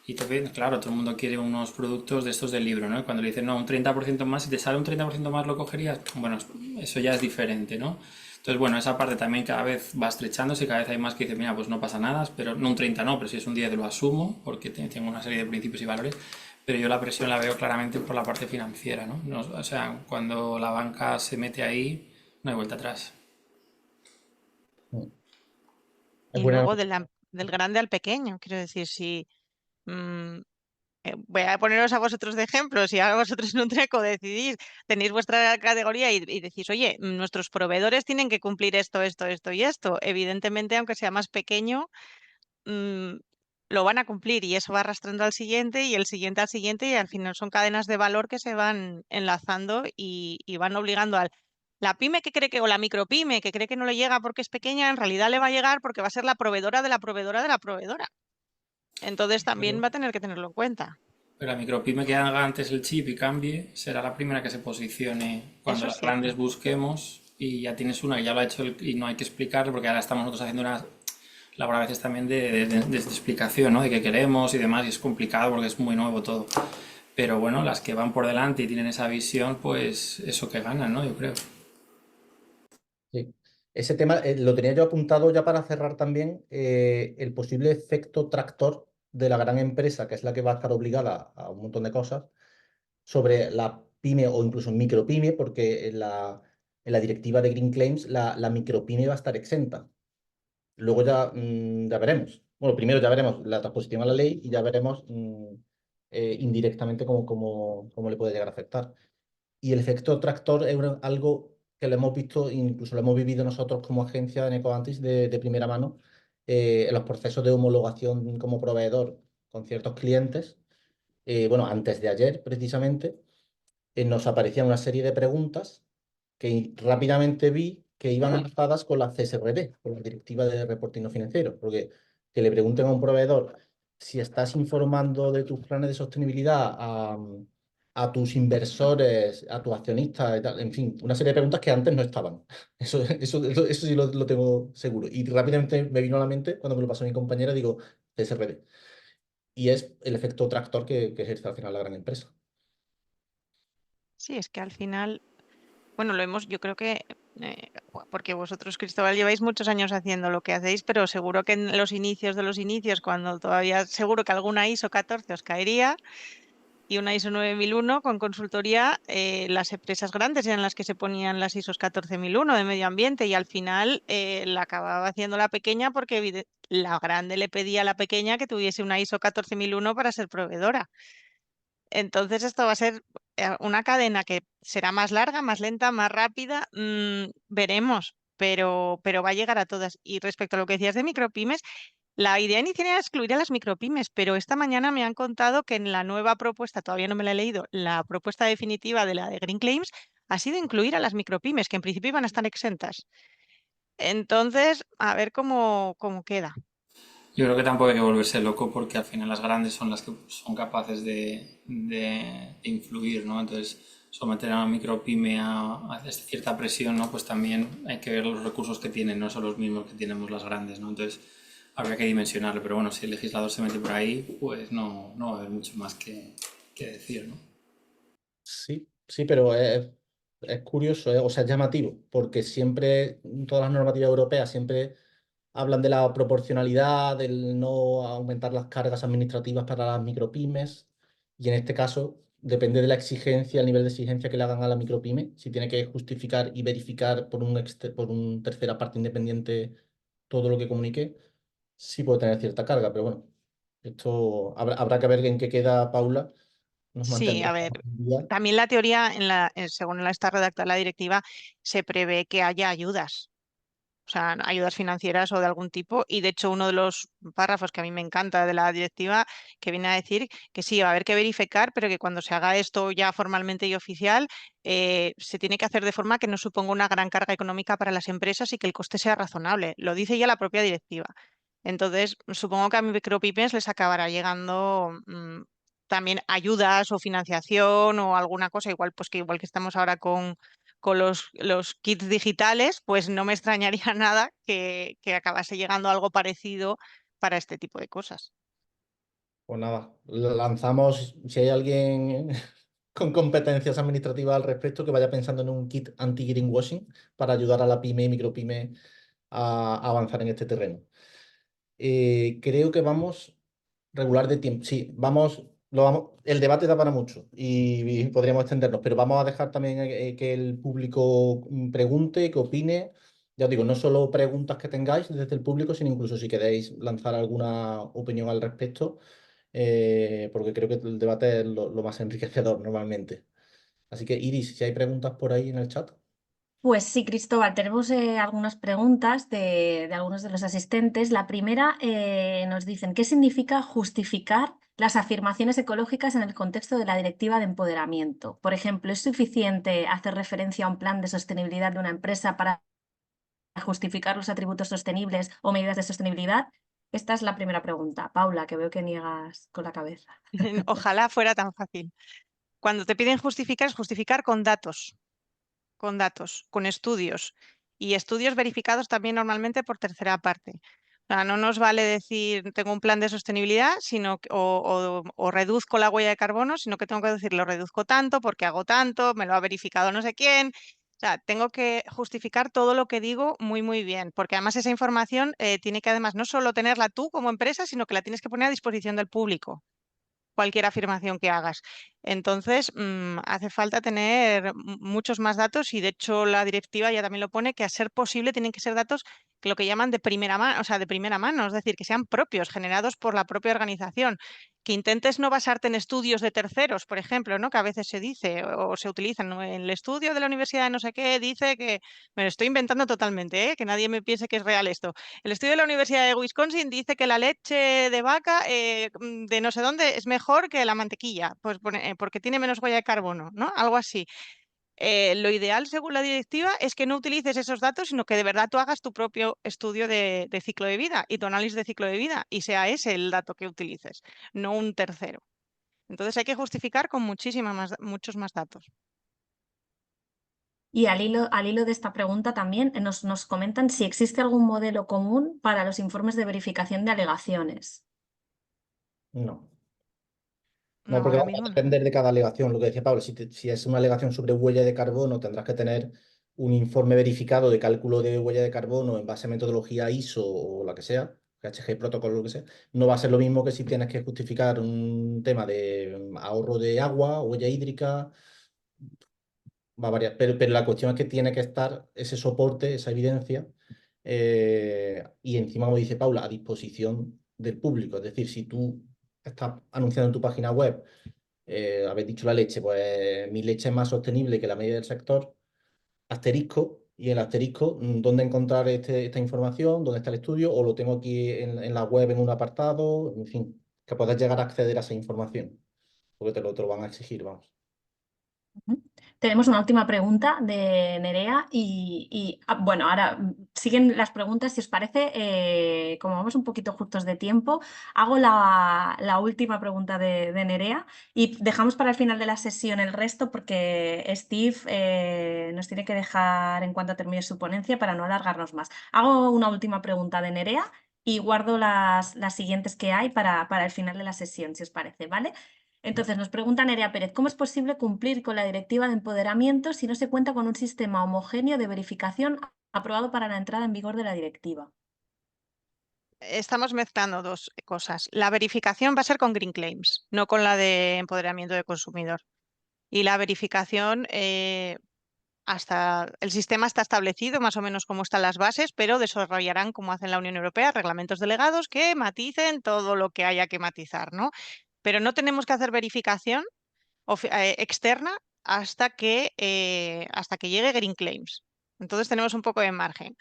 y claro, todo el mundo quiere unos productos de estos del libro, ¿no? Y cuando le dicen, no, un 30% más, si te sale un 30% más, ¿lo cogerías? Bueno, eso ya es diferente, ¿no? Entonces, bueno, esa parte también cada vez va estrechándose, cada vez hay más que dicen, mira, pues no pasa nada, pero no un 30 no, pero si es un 10 lo asumo, porque tengo una serie de principios y valores, pero yo la presión la veo claramente por la parte financiera, ¿no? O sea, cuando la banca se mete ahí, no hay vuelta atrás. Es Y buena luego noticia. del grande al pequeño, quiero decir, si mm, voy a poneros a vosotros de ejemplo, si ahora vosotros en un treco decidís, tenéis vuestra categoría y decís, oye, nuestros proveedores tienen que cumplir esto, esto, esto y esto. Evidentemente, aunque sea más pequeño, mm, lo van a cumplir y eso va arrastrando al siguiente y el siguiente al siguiente y al final son cadenas de valor que se van enlazando y van obligando al... La pyme que cree que, o la micropyme que cree que no le llega porque es pequeña, en realidad le va a llegar porque va a ser la proveedora de la proveedora de la proveedora. Entonces también va a tener que tenerlo en cuenta. Pero la micropyme que haga antes el chip y cambie será la primera que se posicione cuando Eso es las grandes cierto. busquemos y ya tienes una que ya lo ha hecho y no hay que explicarlo porque ahora estamos nosotros haciendo una labor a veces también de explicación, ¿no? De qué queremos y demás y es complicado porque es muy nuevo todo. Pero bueno, las que van por delante y tienen esa visión, pues eso que ganan, ¿no? Yo creo. Sí. Ese tema lo tenía yo apuntado ya para cerrar también, el posible efecto tractor de la gran empresa, que es la que va a estar obligada a un montón de cosas, sobre la pyme o incluso micropyme, porque en la directiva de Green Claims la micropyme va a estar exenta. Luego ya veremos. Bueno, primero ya veremos la transposición a la ley y ya veremos indirectamente cómo le puede llegar a afectar. Y el efecto tractor es algo que lo hemos visto, incluso lo hemos vivido nosotros como agencia en Ecoantis de primera mano, en los procesos de homologación como proveedor con ciertos clientes. Bueno, antes de ayer precisamente, nos aparecían una serie de preguntas que rápidamente vi que iban enlazadas con la CSRD, con la Directiva de Reporting No Financiero, porque que le pregunten a un proveedor si estás informando de tus planes de sostenibilidad a tus inversores, a tus accionistas, y tal, en fin, una serie de preguntas que antes no estaban. Eso sí lo tengo seguro. Y rápidamente me vino a la mente, cuando me lo pasó mi compañera, digo, CSRD. Y es el efecto tractor que ejerce al final la gran empresa. Sí, es que al final, bueno, yo creo que, porque vosotros, Cristóbal, lleváis muchos años haciendo lo que hacéis, pero seguro que en los inicios de los inicios, cuando todavía seguro que alguna ISO 14 os caería y una ISO 9001 con consultoría, las empresas grandes eran las que se ponían las ISOs 14001 de medio ambiente y al final la acababa haciendo la pequeña porque la grande le pedía a la pequeña que tuviese una ISO 14001 para ser proveedora. Entonces esto va a ser una cadena que será más larga, más lenta, más rápida, veremos, pero va a llegar a todas. Y respecto a lo que decías de micropymes, la idea inicial era excluir a las micropymes, pero esta mañana me han contado que en la nueva propuesta, todavía no me la he leído, la propuesta definitiva de la de Green Claims ha sido incluir a las micropymes, que en principio iban a estar exentas. Entonces, a ver cómo queda. Yo creo que tampoco hay que volverse loco porque al final las grandes son las que son capaces de influir, ¿no? Entonces, someter a una micropyme a cierta presión, ¿no? Pues también hay que ver los recursos que tienen, no son los mismos que tenemos las grandes, ¿no? Entonces, habría que dimensionarlo, pero bueno, si el legislador se mete por ahí, pues no va a haber mucho más que decir, ¿no? Sí, sí, pero es curioso, o sea, es llamativo, porque siempre, todas las normativas europeas siempre hablan de la proporcionalidad, del no aumentar las cargas administrativas para las micropymes, y en este caso depende de la exigencia, el nivel de exigencia que le hagan a la micropyme, si tiene que justificar y verificar por un tercera parte independiente todo lo que comunique, sí puede tener cierta carga, pero bueno, esto habrá que ver en qué queda Paula, nos Sí, a mantendrá ver, al día. también la teoría, según la está redactada la directiva, se prevé que haya ayudas, o sea, ayudas financieras o de algún tipo. Y de hecho, uno de los párrafos que a mí me encanta de la directiva, que viene a decir que sí, va a haber que verificar, pero que cuando se haga esto ya formalmente y oficial, se tiene que hacer de forma que no suponga una gran carga económica para las empresas y que el coste sea razonable. Lo dice ya la propia directiva. Entonces, supongo que a micropymes les acabará llegando también ayudas o financiación o alguna cosa, igual pues que igual que estamos ahora con los kits digitales, pues no me extrañaría nada que acabase llegando algo parecido para este tipo de cosas. Pues nada, lanzamos, si hay alguien con competencias administrativas al respecto, que vaya pensando en un kit anti-greenwashing para ayudar a la pyme y micropyme a avanzar en este terreno. Creo que vamos regular de tiempo. Sí, el debate da para mucho y podríamos extendernos, pero vamos a dejar también que el público pregunte, que opine. Ya os digo, no solo preguntas que tengáis desde el público, sino incluso si queréis lanzar alguna opinión al respecto, porque creo que el debate es lo más enriquecedor normalmente. Así que, Iris, si hay preguntas por ahí en el chat. Pues sí, Cristóbal, tenemos algunas preguntas de algunos de los asistentes. La primera nos dicen, ¿qué significa justificar las afirmaciones ecológicas en el contexto de la Directiva de Empoderamiento? Por ejemplo, ¿es suficiente hacer referencia a un plan de sostenibilidad de una empresa para justificar los atributos sostenibles o medidas de sostenibilidad? Esta es la primera pregunta. Paula, que veo que niegas con la cabeza. Ojalá fuera tan fácil. Cuando te piden justificar, es justificar con datos, con estudios y estudios verificados también normalmente por tercera parte. O sea, no nos vale decir tengo un plan de sostenibilidad o reduzco la huella de carbono, sino que tengo que decir lo reduzco tanto porque hago tanto, me lo ha verificado no sé quién. O sea, tengo que justificar todo lo que digo muy, muy bien, porque además esa información tiene que además no solo tenerla tú como empresa, sino que la tienes que poner a disposición del público cualquier afirmación que hagas. Entonces, hace falta tener muchos más datos y de hecho la directiva ya también lo pone que a ser posible tienen que ser datos que lo que llaman de primera mano, o sea, de primera mano, es decir, que sean propios, generados por la propia organización. Que intentes no basarte en estudios de terceros, por ejemplo, ¿no? Que a veces se dice o se utilizan, ¿no? El estudio de la universidad de no sé qué dice que, me lo estoy inventando totalmente, ¿eh? Que nadie me piense que es real esto. El estudio de la Universidad de Wisconsin dice que la leche de vaca de no sé dónde es mejor que la mantequilla, pues porque tiene menos huella de carbono, ¿no? Algo así. lo ideal, según la directiva, es que no utilices esos datos, sino que de verdad tú hagas tu propio estudio de ciclo de vida y tu análisis de ciclo de vida y sea ese el dato que utilices, no un tercero. Entonces hay que justificar con muchos más datos. Y al hilo de esta pregunta también nos comentan si existe algún modelo común para los informes de verificación de alegaciones. No. No, No, porque ahora va a mismo no. depender de cada alegación. Lo que decía Pablo, si es una alegación sobre huella de carbono, tendrás que tener un informe verificado de cálculo de huella de carbono en base a metodología ISO o la que sea, GHG protocolo, lo que sea. No va a ser lo mismo que si tienes que justificar un tema de ahorro de agua, huella hídrica, va a variar. Pero la cuestión es que tiene que estar ese soporte, esa evidencia, y encima, como dice Paula, a disposición del público. Es decir, si tú estás anunciando en tu página web, habéis dicho la leche, pues mi leche es más sostenible que la media del sector, asterisco, y el asterisco, ¿dónde encontrar esta información? ¿Dónde está el estudio? ¿O lo tengo aquí en la web en un apartado? En fin, que puedas llegar a acceder a esa información, porque te lo van a exigir, vamos. Ujú. Tenemos una última pregunta de Nerea bueno, ahora siguen las preguntas, si os parece, como vamos un poquito justos de tiempo, hago la última pregunta de Nerea y dejamos para el final de la sesión el resto porque Steve nos tiene que dejar en cuanto termine su ponencia para no alargarnos más. Hago una última pregunta de Nerea y guardo las siguientes que hay para el final de la sesión, si os parece, ¿vale? Entonces nos pregunta Nerea Pérez, ¿cómo es posible cumplir con la Directiva de Empoderamiento si no se cuenta con un sistema homogéneo de verificación aprobado para la entrada en vigor de la directiva? Estamos mezclando dos cosas. La verificación va a ser con Green Claims, no con la de empoderamiento de consumidor. Y la verificación, hasta el sistema está establecido más o menos como están las bases, pero desarrollarán, como hace la Unión Europea, reglamentos delegados que maticen todo lo que haya que matizar, ¿no? Pero no tenemos que hacer verificación externa hasta que llegue Green Claims. Entonces tenemos un poco de margen.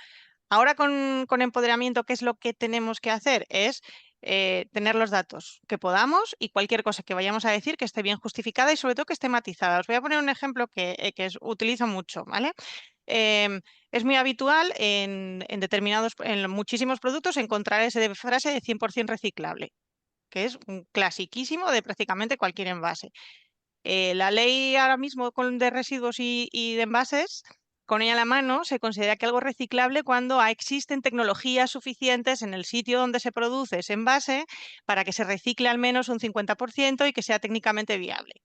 Ahora con empoderamiento, ¿qué es lo que tenemos que hacer? Es tener los datos que podamos y cualquier cosa que vayamos a decir que esté bien justificada y sobre todo que esté matizada. Os voy a poner un ejemplo utilizo mucho, ¿vale? Es muy habitual en muchísimos productos encontrar esa frase de 100% reciclable, que es un clasiquísimo de prácticamente cualquier envase. La ley ahora mismo de residuos y de envases, con ella a la mano, se considera que algo es reciclable cuando existen tecnologías suficientes en el sitio donde se produce ese envase para que se recicle al menos un 50% y que sea técnicamente viable.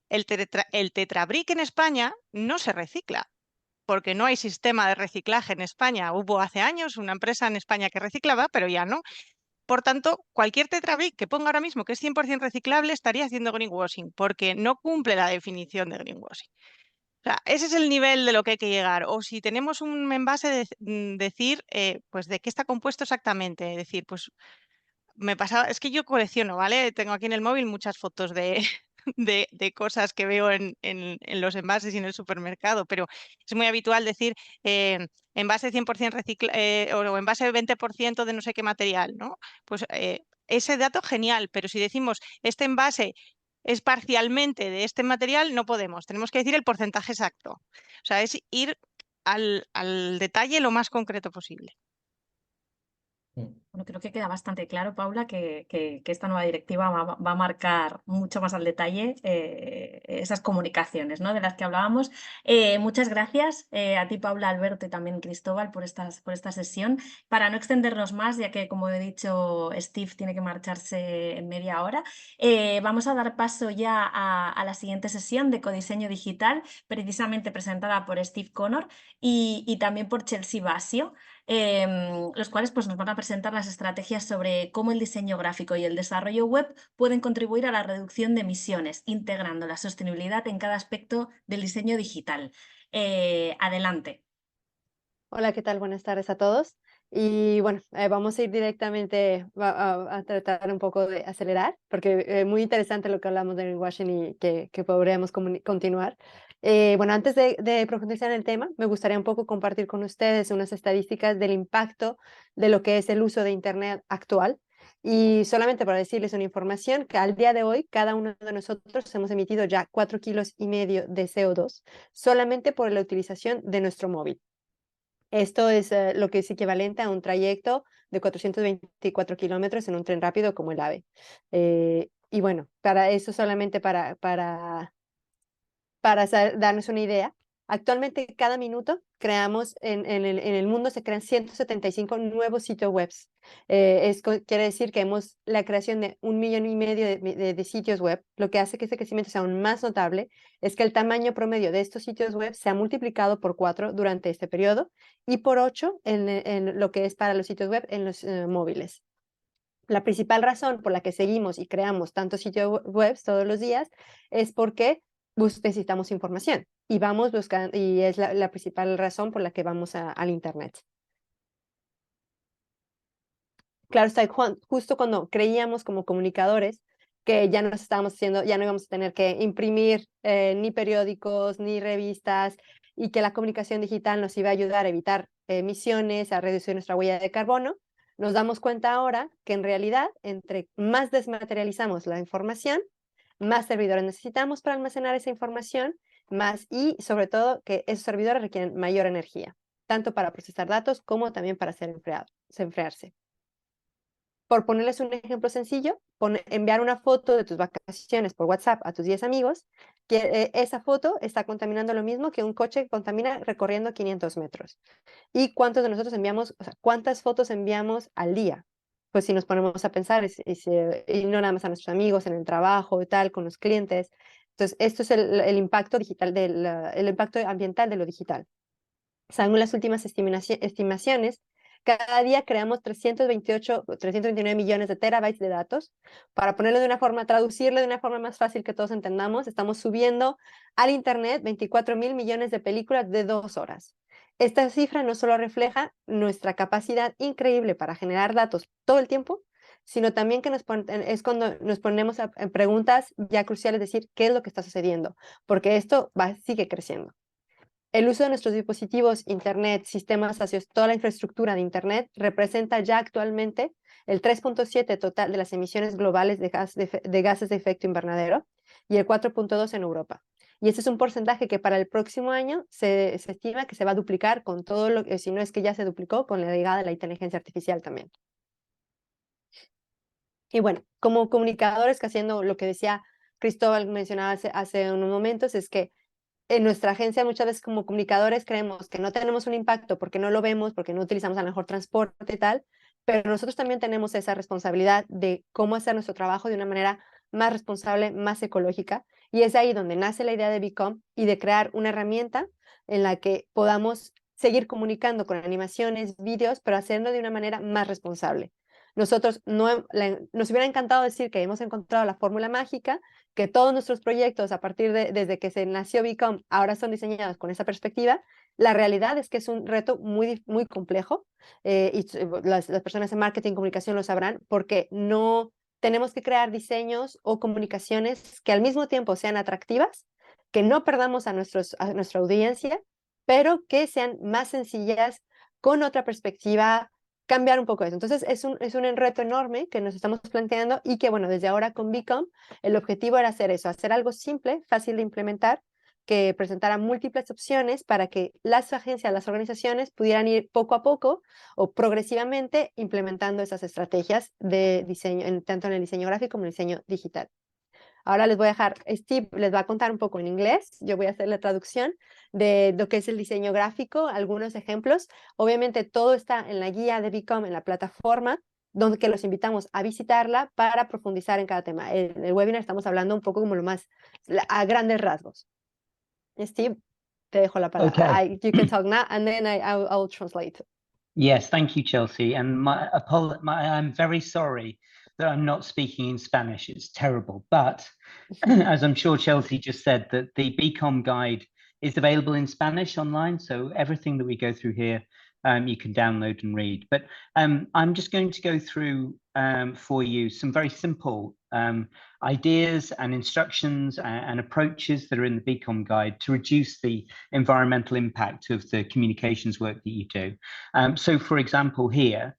El Tetrabric en España no se recicla porque no hay sistema de reciclaje en España. Hubo hace años una empresa en España que reciclaba, pero ya no. Por tanto, cualquier Tetrabric que ponga ahora mismo que es 100% reciclable estaría haciendo greenwashing, porque no cumple la definición de greenwashing. O sea, ese es el nivel de lo que hay que llegar. O si tenemos un envase, decir, pues de qué está compuesto exactamente. Decir, pues me pasaba, es que yo colecciono, ¿vale? Tengo aquí en el móvil muchas fotos de, de cosas que veo en los envases y en el supermercado, pero es muy habitual decir envase 100% o envase 20% de no sé qué material, ¿no? Pues ese dato genial, pero si decimos este envase es parcialmente de este material, no podemos, tenemos que decir el porcentaje exacto. O sea, es ir al detalle lo más concreto posible. Bueno, creo que queda bastante claro, Paula, que esta nueva directiva va a marcar mucho más al detalle esas comunicaciones, ¿no?, de las que hablábamos. Muchas gracias a ti, Paula, Alberto y también Cristóbal por esta sesión. Para no extendernos más, ya que, como he dicho, Steve tiene que marcharse en media hora, vamos a dar paso ya a la siguiente sesión de Codiseño Digital, precisamente presentada por Steve Connor y también por Chelsea Basio. Los cuales pues, nos van a presentar las estrategias sobre cómo el diseño gráfico y el desarrollo web pueden contribuir a la reducción de emisiones, integrando la sostenibilidad en cada aspecto del diseño digital. Adelante. Hola, ¿qué tal? Buenas tardes a todos. Y bueno, vamos a ir directamente a tratar un poco de acelerar, porque es muy interesante lo que hablamos de greenwashing y que podríamos continuar. Bueno, antes de profundizar en el tema, me gustaría un poco compartir con ustedes unas estadísticas del impacto de lo que es el uso de Internet actual Y solamente para decirles una información, que al día de hoy cada uno de nosotros hemos emitido ya 4,5 kilos de CO2 solamente por la utilización de nuestro móvil. Esto es lo que es equivalente a un trayecto de 424 kilómetros en un tren rápido como el AVE. Y bueno, para eso solamente para darnos una idea, actualmente cada minuto creamos, en el mundo se crean 175 nuevos sitios web. Quiere decir que hemos la creación de 1,5 millones de sitios web. Lo que hace que este crecimiento sea aún más notable es que el tamaño promedio de estos sitios web se ha multiplicado por 4 durante este periodo y por 8 en lo que es para los sitios web en los móviles. La principal razón por la que seguimos y creamos tantos sitios web todos los días es porque necesitamos información y vamos buscando, y es la principal razón por la que vamos al Internet. Claro está, justo cuando creíamos como comunicadores que ya nos estábamos haciendo, ya no íbamos a tener que imprimir ni periódicos ni revistas y que la comunicación digital nos iba a ayudar a evitar emisiones, a reducir nuestra huella de carbono, nos damos cuenta ahora que en realidad entre más desmaterializamos la información, más servidores necesitamos para almacenar esa información, más y sobre todo que esos servidores requieren mayor energía, tanto para procesar datos como también para enfriarse. Por ponerles un ejemplo sencillo, enviar una foto de tus vacaciones por WhatsApp a tus 10 amigos, que esa foto está contaminando lo mismo que un coche que contamina recorriendo 500 metros. ¿Y cuántos de nosotros enviamos, o sea, cuántas fotos enviamos al día? Pues si nos ponemos a pensar, y no nada más a nuestros amigos, en el trabajo y tal, con los clientes. Entonces, esto es el impacto digital, el impacto ambiental de lo digital. Según las últimas estimaciones, cada día creamos 329 millones de terabytes de datos. Para ponerlo de una forma, traducirlo de una forma más fácil que todos entendamos, estamos subiendo al Internet 24,000 millones de películas de 2 horas. Esta cifra no solo refleja nuestra capacidad increíble para generar datos todo el tiempo, sino también que es cuando nos ponemos en preguntas ya cruciales, decir, ¿qué es lo que está sucediendo? Porque esto sigue creciendo. El uso de nuestros dispositivos, Internet, sistemas, toda la infraestructura de Internet representa ya actualmente el 3,7% total de las emisiones globales de gases de efecto invernadero y el 4,2% en Europa. Y ese es un porcentaje que para el próximo año se estima que se va a duplicar con todo lo que, si no es que ya se duplicó, con la llegada de la inteligencia artificial también. Y bueno, como comunicadores, que haciendo lo que decía Cristóbal, mencionaba hace unos momentos, es que en nuestra agencia muchas veces como comunicadores creemos que no tenemos un impacto porque no lo vemos, porque no utilizamos a lo mejor transporte y tal, pero nosotros también tenemos esa responsabilidad de cómo hacer nuestro trabajo de una manera más responsable, más ecológica, y es ahí donde nace la idea de Become y de crear una herramienta en la que podamos seguir comunicando con animaciones, vídeos, pero hacerlo de una manera más responsable. Nosotros nos hubiera encantado decir que hemos encontrado la fórmula mágica, que todos nuestros proyectos desde que se nació Become ahora son diseñados con esa perspectiva. La realidad es que es un reto muy, muy complejo y las personas en marketing y comunicación lo sabrán, porque no tenemos que crear diseños o comunicaciones que al mismo tiempo sean atractivas, que no perdamos a nuestra audiencia, pero que sean más sencillas, con otra perspectiva, cambiar un poco eso. Entonces es un reto enorme que nos estamos planteando y que bueno, desde ahora con Become el objetivo era hacer eso, hacer algo simple, fácil de implementar, que presentara múltiples opciones para que las agencias, las organizaciones pudieran ir poco a poco o progresivamente implementando esas estrategias de diseño, tanto en el diseño gráfico como en el diseño digital. Ahora les voy a dejar, Steve les va a contar un poco en inglés, yo voy a hacer la traducción de lo que es el diseño gráfico, algunos ejemplos. Obviamente todo está en la guía de Become, en la plataforma, donde que los invitamos a visitarla para profundizar en cada tema. En el webinar estamos hablando un poco como a grandes rasgos. Steve, te dejo la palabra. Okay. You can talk now and then I'll translate. Yes, thank you, Chelsea. And I'm very sorry that I'm not speaking in Spanish. It's terrible. But as I'm sure Chelsea just said, that the Become guide is available in Spanish online. So everything that we go through here, you can download and read. But I'm just going to go through for you some very simple ideas and instructions and approaches that are in the Become guide to reduce the environmental impact of the communications work that you do. So for example, here,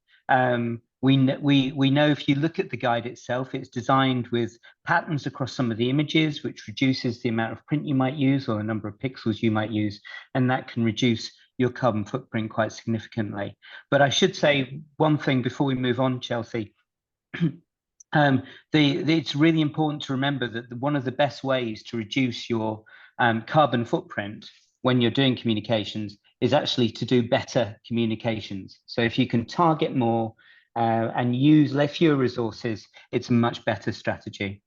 We know if you look at the guide itself, it's designed with patterns across some of the images, which reduces the amount of print you might use or the number of pixels you might use, and that can reduce your carbon footprint quite significantly. But I should say one thing before we move on, Chelsea. It's really important to remember that one of the best ways to reduce your carbon footprint when you're doing communications is actually to do better communications. So if you can target more and use fewer resources, it's a much better strategy.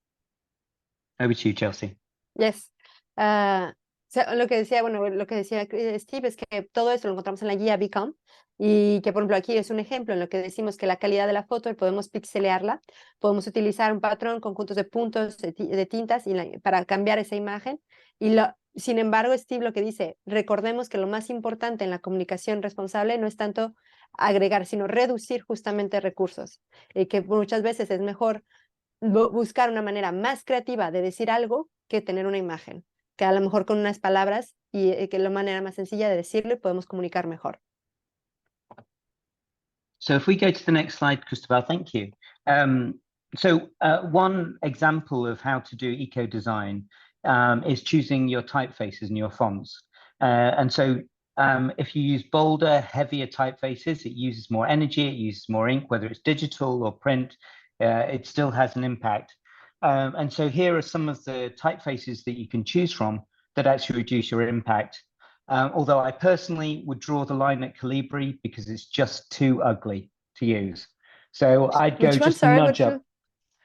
Over to you, Chelsea. Yes. Lo que decía, bueno, lo que decía Steve es que todo eso lo encontramos en la guía Become y que, por ejemplo, aquí es un ejemplo en lo que decimos que la calidad de la foto podemos pixelearla, podemos utilizar un patrón, conjuntos de puntos, de tintas para cambiar esa imagen. Sin embargo, Steve lo que dice, recordemos que lo más importante en la comunicación responsable no es tanto agregar, sino reducir justamente recursos y que muchas veces es mejor buscar una manera más creativa de decir algo que tener una imagen, que a lo mejor con unas palabras y que es la manera más sencilla de decirlo y podemos comunicar mejor. So if we go to the next slide, Cristobal, thank you. One example of how to do eco-design is choosing your typefaces and your fonts. If you use bolder, heavier typefaces, it uses more energy, it uses more ink, whether it's digital or print, it still has an impact. So here are some of the typefaces that you can choose from that actually reduce your impact. Although I personally would draw the line at Calibri because it's just too ugly to use. So I'd go just nudge up.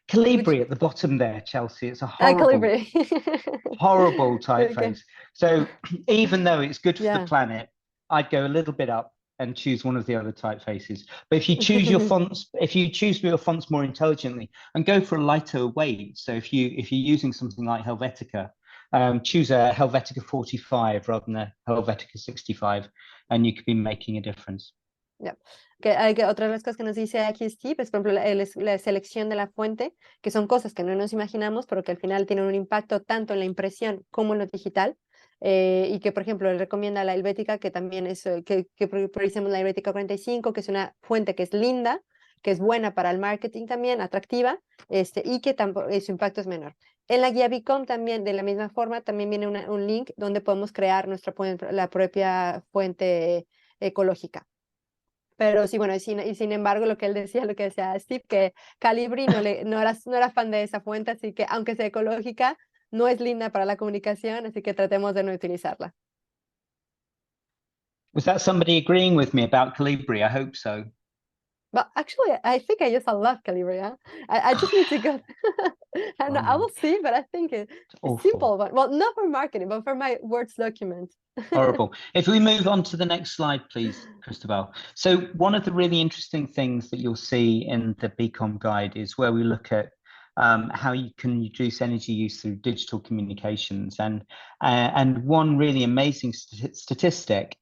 Calibri at the bottom there, Chelsea. It's a horrible, horrible typeface. Okay. So even though it's good for the planet, I'd go a little bit up and choose one of the other typefaces. But if you choose your fonts, if you choose your fonts more intelligently and go for a lighter weight, so if you're using something like Helvetica, choose a Helvetica 45 rather than a Helvetica 65, and you could be making a difference. Yeah. Otra de las cosas que nos dice aquí Steve es, por ejemplo, la selección de la fuente, que son cosas que no nos imaginamos, pero que al final tienen un impacto tanto en la impresión como en lo digital. Y que, por ejemplo, él recomienda la Helvetica, que también es, que prioricemos la Helvetica 45, que es una fuente que es linda, que es buena para el marketing también, atractiva, y que su impacto es menor. En la guía Become también, de la misma forma, también viene un link donde podemos crear la propia fuente ecológica. Pero sí, bueno, y sin embargo, lo que decía Steve, que Calibri no era fan de esa fuente, así que aunque sea ecológica, no es linda para la comunicación, así que tratemos de no utilizarla. Was that somebody agreeing with me about Calibri? I hope so. But actually, I think I just love Calibri. Huh? I just need to go. I will see, but I think it's simple. But, well, not for marketing, but for my Words document. Horrible. If we move on to the next slide, please, Cristobal. So one of the really interesting things that you'll see in the Become guide is where we look at how you can reduce energy use through digital communications. And one really amazing statistic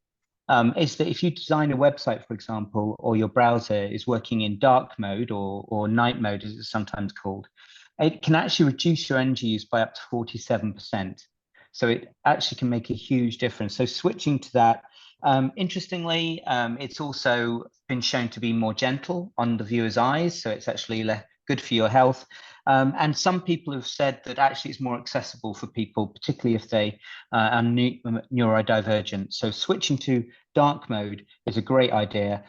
is that if you design a website, for example, or your browser is working in dark mode or night mode, as it's sometimes called, it can actually reduce your energy use by up to 47%. So it actually can make a huge difference. So switching to that, interestingly, it's also been shown to be more gentle on the viewer's eyes. So it's actually good for your health. And some people have said that actually it's more accessible for people, particularly if they are neurodivergent. So switching to dark mode is a great idea.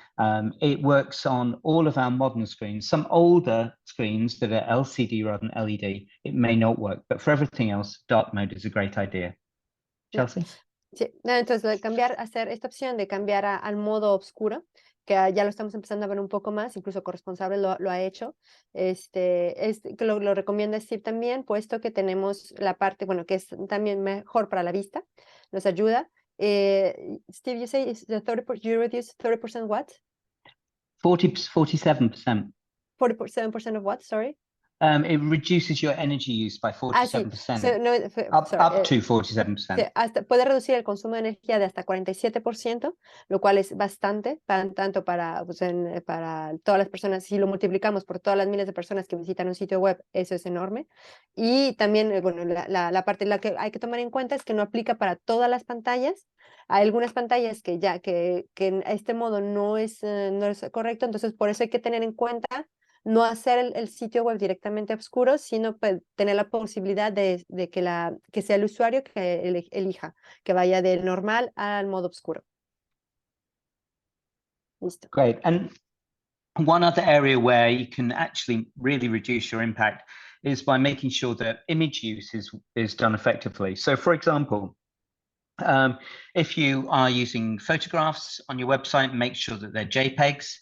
It works on all of our modern screens. Some older screens that are LCD rather than LED, it may not work, but for everything else, dark mode is a great idea. Chelsea? Sí, entonces hacer esta opción de cambiar al modo oscuro, que ya lo estamos empezando a ver un poco más, incluso Corresponsable lo ha hecho, lo recomienda Steve también, puesto que tenemos la parte, bueno, que es también mejor para la vista, nos ayuda. Steve, you say you reduce 30% what? 47%. 47% of what, sorry? It reduces your energy use by 47%. Sí. Up to 47%. Puede reducir el consumo de energía de hasta 47%, lo cual es bastante, tanto para todas las personas. Si lo multiplicamos por todas las miles de personas que visitan un sitio web, eso es enorme. Y también, bueno, la parte la que hay que tomar en cuenta es que no aplica para todas las pantallas. Hay algunas pantallas que ya, que en este modo no es correcto, entonces por eso hay que tener en cuenta no hacer el sitio web directamente oscuro, sino pues, tener la posibilidad de que sea el usuario que elija, que vaya del normal al modo oscuro. Listo. Great. And one other area where you can actually really reduce your impact is by making sure that image use is done effectively. So for example, if you are using photographs on your website, make sure that they're JPEGs.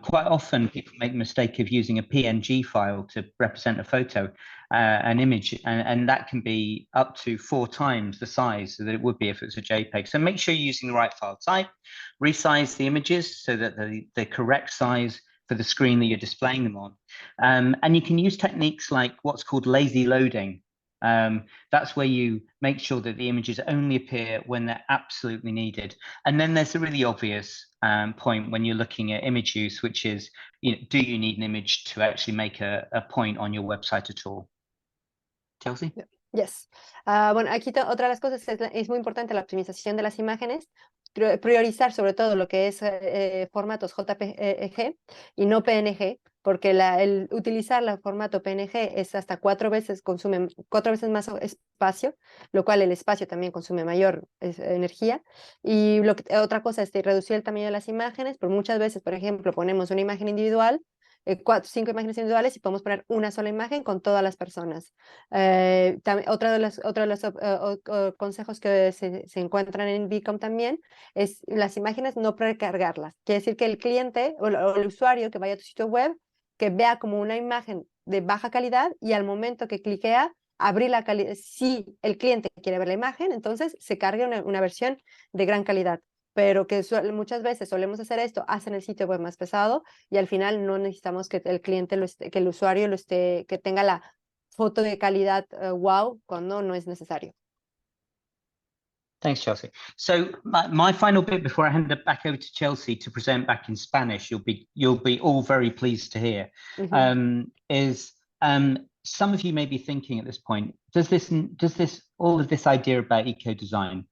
Quite often people make the mistake of using a PNG file to represent a photo, an image, and that can be up to 4 times the size that it would be if it was a JPEG. So make sure you're using the right file type, resize the images so that the correct size for the screen that you're displaying them on. And you can use techniques like what's called lazy loading. That's where you make sure that the images only appear when they're absolutely needed. And then there's a really obvious point when you're looking at image use, which is, do you need an image to actually make a point on your website at all? Chelsea? Yes. Bueno, aquí otra de las cosas es muy importante la optimización de las imágenes, priorizar sobre todo lo que es formatos JPG y no PNG, porque el utilizar el formato PNG es hasta 4 veces, consume 4 veces más espacio, lo cual el espacio también consume mayor energía. Y otra cosa es reducir el tamaño de las imágenes, porque muchas veces, por ejemplo, ponemos una imagen individual, 4 o 5 imágenes individuales y podemos poner una sola imagen con todas las personas. Otro de los consejos que se encuentran en Beacom también es las imágenes no precargarlas. Quiere decir que el cliente o el usuario que vaya a tu sitio web, que vea como una imagen de baja calidad y al momento que cliquea, abrir la calidad. Si el cliente quiere ver la imagen, entonces se cargue una versión de gran calidad. Pero que muchas veces solemos hacer esto, hacen el sitio web más pesado y al final no necesitamos que el cliente, que el usuario que tenga la foto de calidad wow cuando no es necesario. Thanks, Chelsea. So my final bit before I hand it back over to Chelsea to present back in Spanish, you'll be all very pleased to hear, is some of you may be thinking at this point, does all of this idea about eco-design,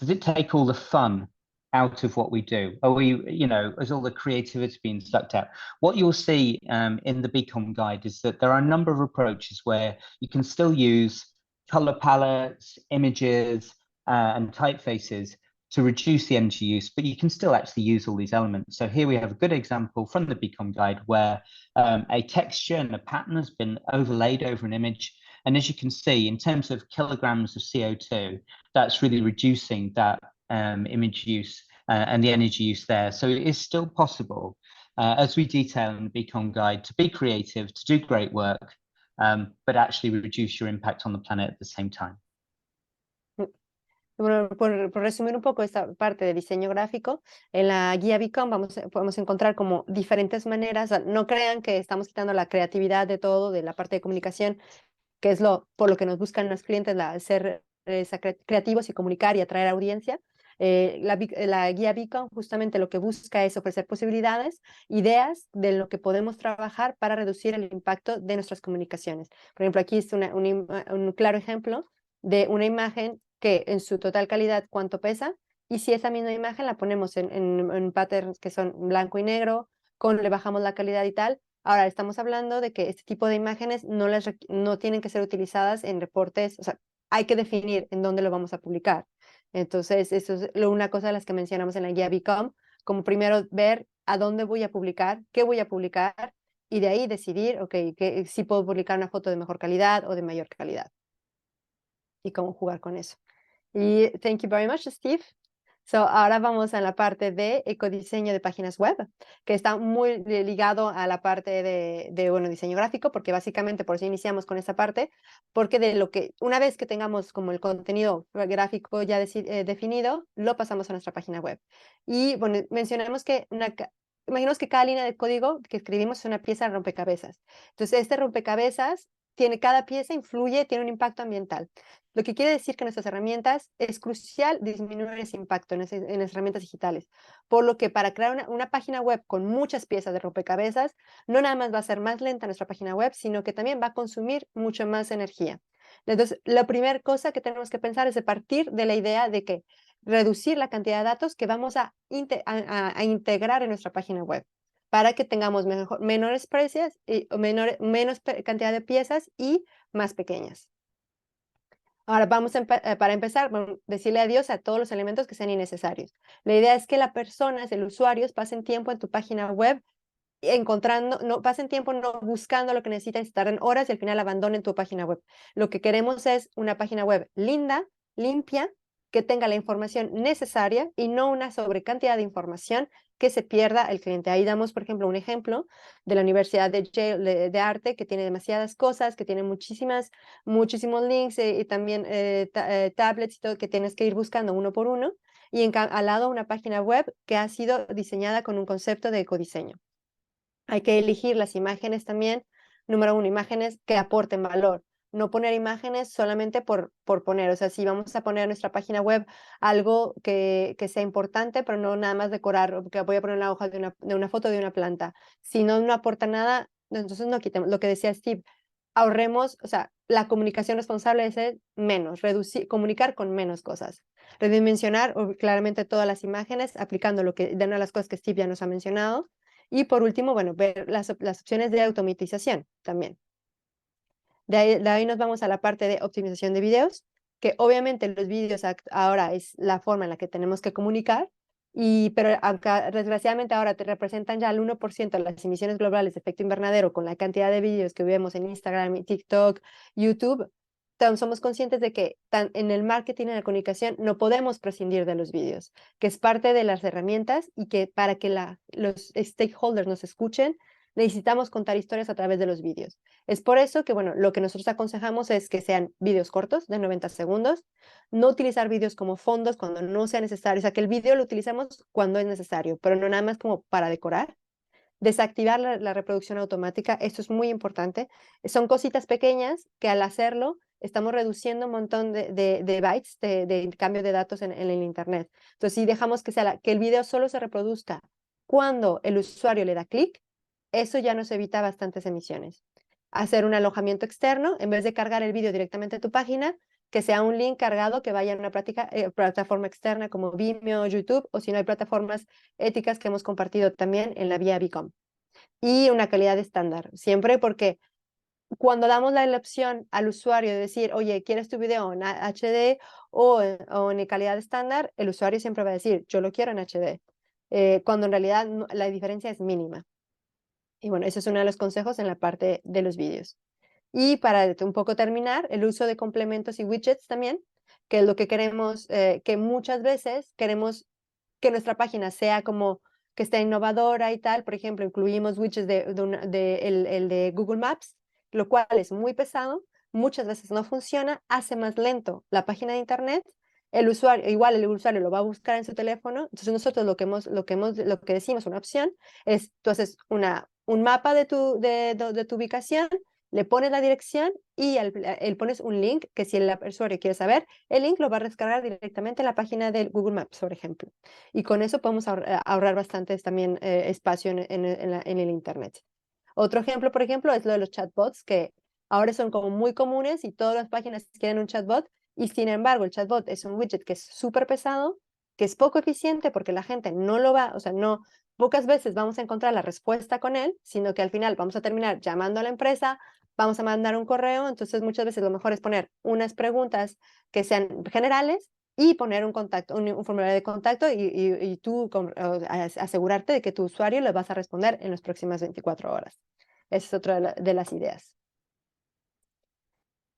does it take all the fun out of what we do? Are we, is all the creativity being sucked out? What you'll see in the Beacom guide is that there are a number of approaches where you can still use color palettes, images, and typefaces to reduce the energy use, but you can still actually use all these elements. So here we have a good example from the Beacom guide where a texture and a pattern has been overlaid over an image. And as you can see, in terms of kilograms of CO2, that's really reducing that image use and the energy use there. So it is still possible, as we detail in the Beacom guide, to be creative, to do great work, but actually reduce your impact on the planet at the same time. Bueno, por resumir un poco esta parte de diseño gráfico, en la guía Beacom podemos encontrar como diferentes maneras. No crean que estamos quitando la creatividad de todo, de la parte de comunicación, que es por lo que nos buscan los clientes, ser creativos y comunicar y atraer audiencia. La guía Beacom justamente lo que busca es ofrecer posibilidades, ideas de lo que podemos trabajar para reducir el impacto de nuestras comunicaciones. Por ejemplo, aquí es un claro ejemplo de una imagen que en su total calidad cuánto pesa, y si esa misma imagen la ponemos en patterns que son blanco y negro, le bajamos la calidad y tal. Ahora estamos hablando de que este tipo de imágenes no tienen que ser utilizadas en reportes, o sea, hay que definir en dónde lo vamos a publicar. Entonces, eso es una cosa de las que mencionamos en la guía Beacom, como primero ver a dónde voy a publicar, qué voy a publicar, y de ahí decidir, si puedo publicar una foto de mejor calidad o de mayor calidad. Y cómo jugar con eso. Y thank you very much, Steve. So, ahora vamos a la parte de ecodiseño de páginas web, que está muy ligado a la parte de diseño gráfico, porque básicamente por eso iniciamos con esa parte, porque una vez que tengamos como el contenido gráfico ya definido, lo pasamos a nuestra página web. Y bueno, mencionamos que imaginemos que cada línea de código que escribimos es una pieza de rompecabezas. Entonces, este rompecabezas cada pieza tiene un impacto ambiental. Lo que quiere decir que nuestras herramientas es crucial disminuir ese impacto en las herramientas digitales. Por lo que para crear una página web con muchas piezas de rompecabezas, no nada más va a ser más lenta nuestra página web, sino que también va a consumir mucho más energía. Entonces, la primera cosa que tenemos que pensar es de partir de la idea de que reducir la cantidad de datos que vamos a integrar en nuestra página web para que tengamos menores precios y menos cantidad de piezas y más pequeñas. Ahora vamos para empezar, decirle adiós a todos los elementos que sean innecesarios. La idea es que las personas, los usuarios, pasen tiempo en tu página web pasen tiempo no buscando lo que necesitan, tarden horas y al final abandonen tu página web. Lo que queremos es una página web linda, limpia, que tenga la información necesaria y no una sobrecantidad de información que se pierda el cliente. Ahí damos, por ejemplo, un ejemplo de la Universidad de Yale de Arte, que tiene demasiadas cosas, que tiene muchísimos links y también tablets y todo, que tienes que ir buscando uno por uno. Y al lado una página web que ha sido diseñada con un concepto de ecodiseño. Hay que elegir las imágenes también. Número 1, imágenes que aporten valor. No poner imágenes solamente por poner. O sea, si vamos a poner en nuestra página web algo que sea importante, pero no nada más decorar, que voy a poner la hoja de una foto de una planta. Si no aporta nada, entonces no quitemos. Lo que decía Steve, ahorremos, o sea, la comunicación responsable es menos, comunicar con menos cosas. Redimensionar claramente todas las imágenes, aplicando de una de las cosas que Steve ya nos ha mencionado. Y por último, bueno, ver las opciones de automatización también. De ahí nos vamos a la parte de optimización de videos, que obviamente los vídeos ahora es la forma en la que tenemos que comunicar, pero desgraciadamente ahora te representan ya el 1% de las emisiones globales de efecto invernadero con la cantidad de vídeos que vemos en Instagram, TikTok, YouTube. Somos conscientes de que en el marketing y en la comunicación no podemos prescindir de los vídeos, que es parte de las herramientas y que para que los stakeholders nos escuchen, necesitamos contar historias a través de los vídeos. Es por eso que, bueno, lo que nosotros aconsejamos es que sean vídeos cortos de 90 segundos, no utilizar vídeos como fondos cuando no sea necesario, o sea, que el vídeo lo utilizamos cuando es necesario, pero no nada más como para decorar. Desactivar la reproducción automática, esto es muy importante. Son cositas pequeñas que al hacerlo estamos reduciendo un montón de bytes de cambio de datos en el Internet. Entonces, si dejamos que el video solo se reproduzca cuando el usuario le da clic, eso ya nos evita bastantes emisiones. Hacer un alojamiento externo, en vez de cargar el vídeo directamente a tu página, que sea un link cargado que vaya a una plataforma externa como Vimeo, YouTube, o si no hay plataformas éticas que hemos compartido también en la vía Bicom. Y una calidad estándar, siempre porque cuando damos la opción al usuario de decir, oye, ¿quieres tu video en HD o en calidad estándar? El usuario siempre va a decir, yo lo quiero en HD, cuando en realidad la diferencia es mínima. Y bueno, ese es uno de los consejos en la parte de los vídeos. Y para un poco terminar, el uso de complementos y widgets también, que es lo que queremos, que muchas veces queremos que nuestra página sea como que esté innovadora y tal. Por ejemplo, incluimos widgets el de Google Maps, lo cual es muy pesado, muchas veces no funciona, hace más lento la página de Internet. El usuario lo va a buscar en su teléfono. Entonces nosotros lo que decimos, una opción, es tú haces un mapa de tu ubicación, le pones la dirección y pones un link que si el usuario quiere saber, el link lo va a descargar directamente en la página de Google Maps, por ejemplo. Y con eso podemos ahorrar bastante también espacio en el Internet. Otro ejemplo, por ejemplo, es lo de los chatbots, que ahora son como muy comunes y todas las páginas quieren un chatbot. Y sin embargo, el chatbot es un widget que es súper pesado, que es poco eficiente porque la gente no lo va, o sea, pocas veces vamos a encontrar la respuesta con él, sino que al final vamos a terminar llamando a la empresa, vamos a mandar un correo. Entonces muchas veces lo mejor es poner unas preguntas que sean generales y poner un formulario de contacto y tú asegurarte de que tu usuario le vas a responder en las próximas 24 horas. Esa es otra de las ideas.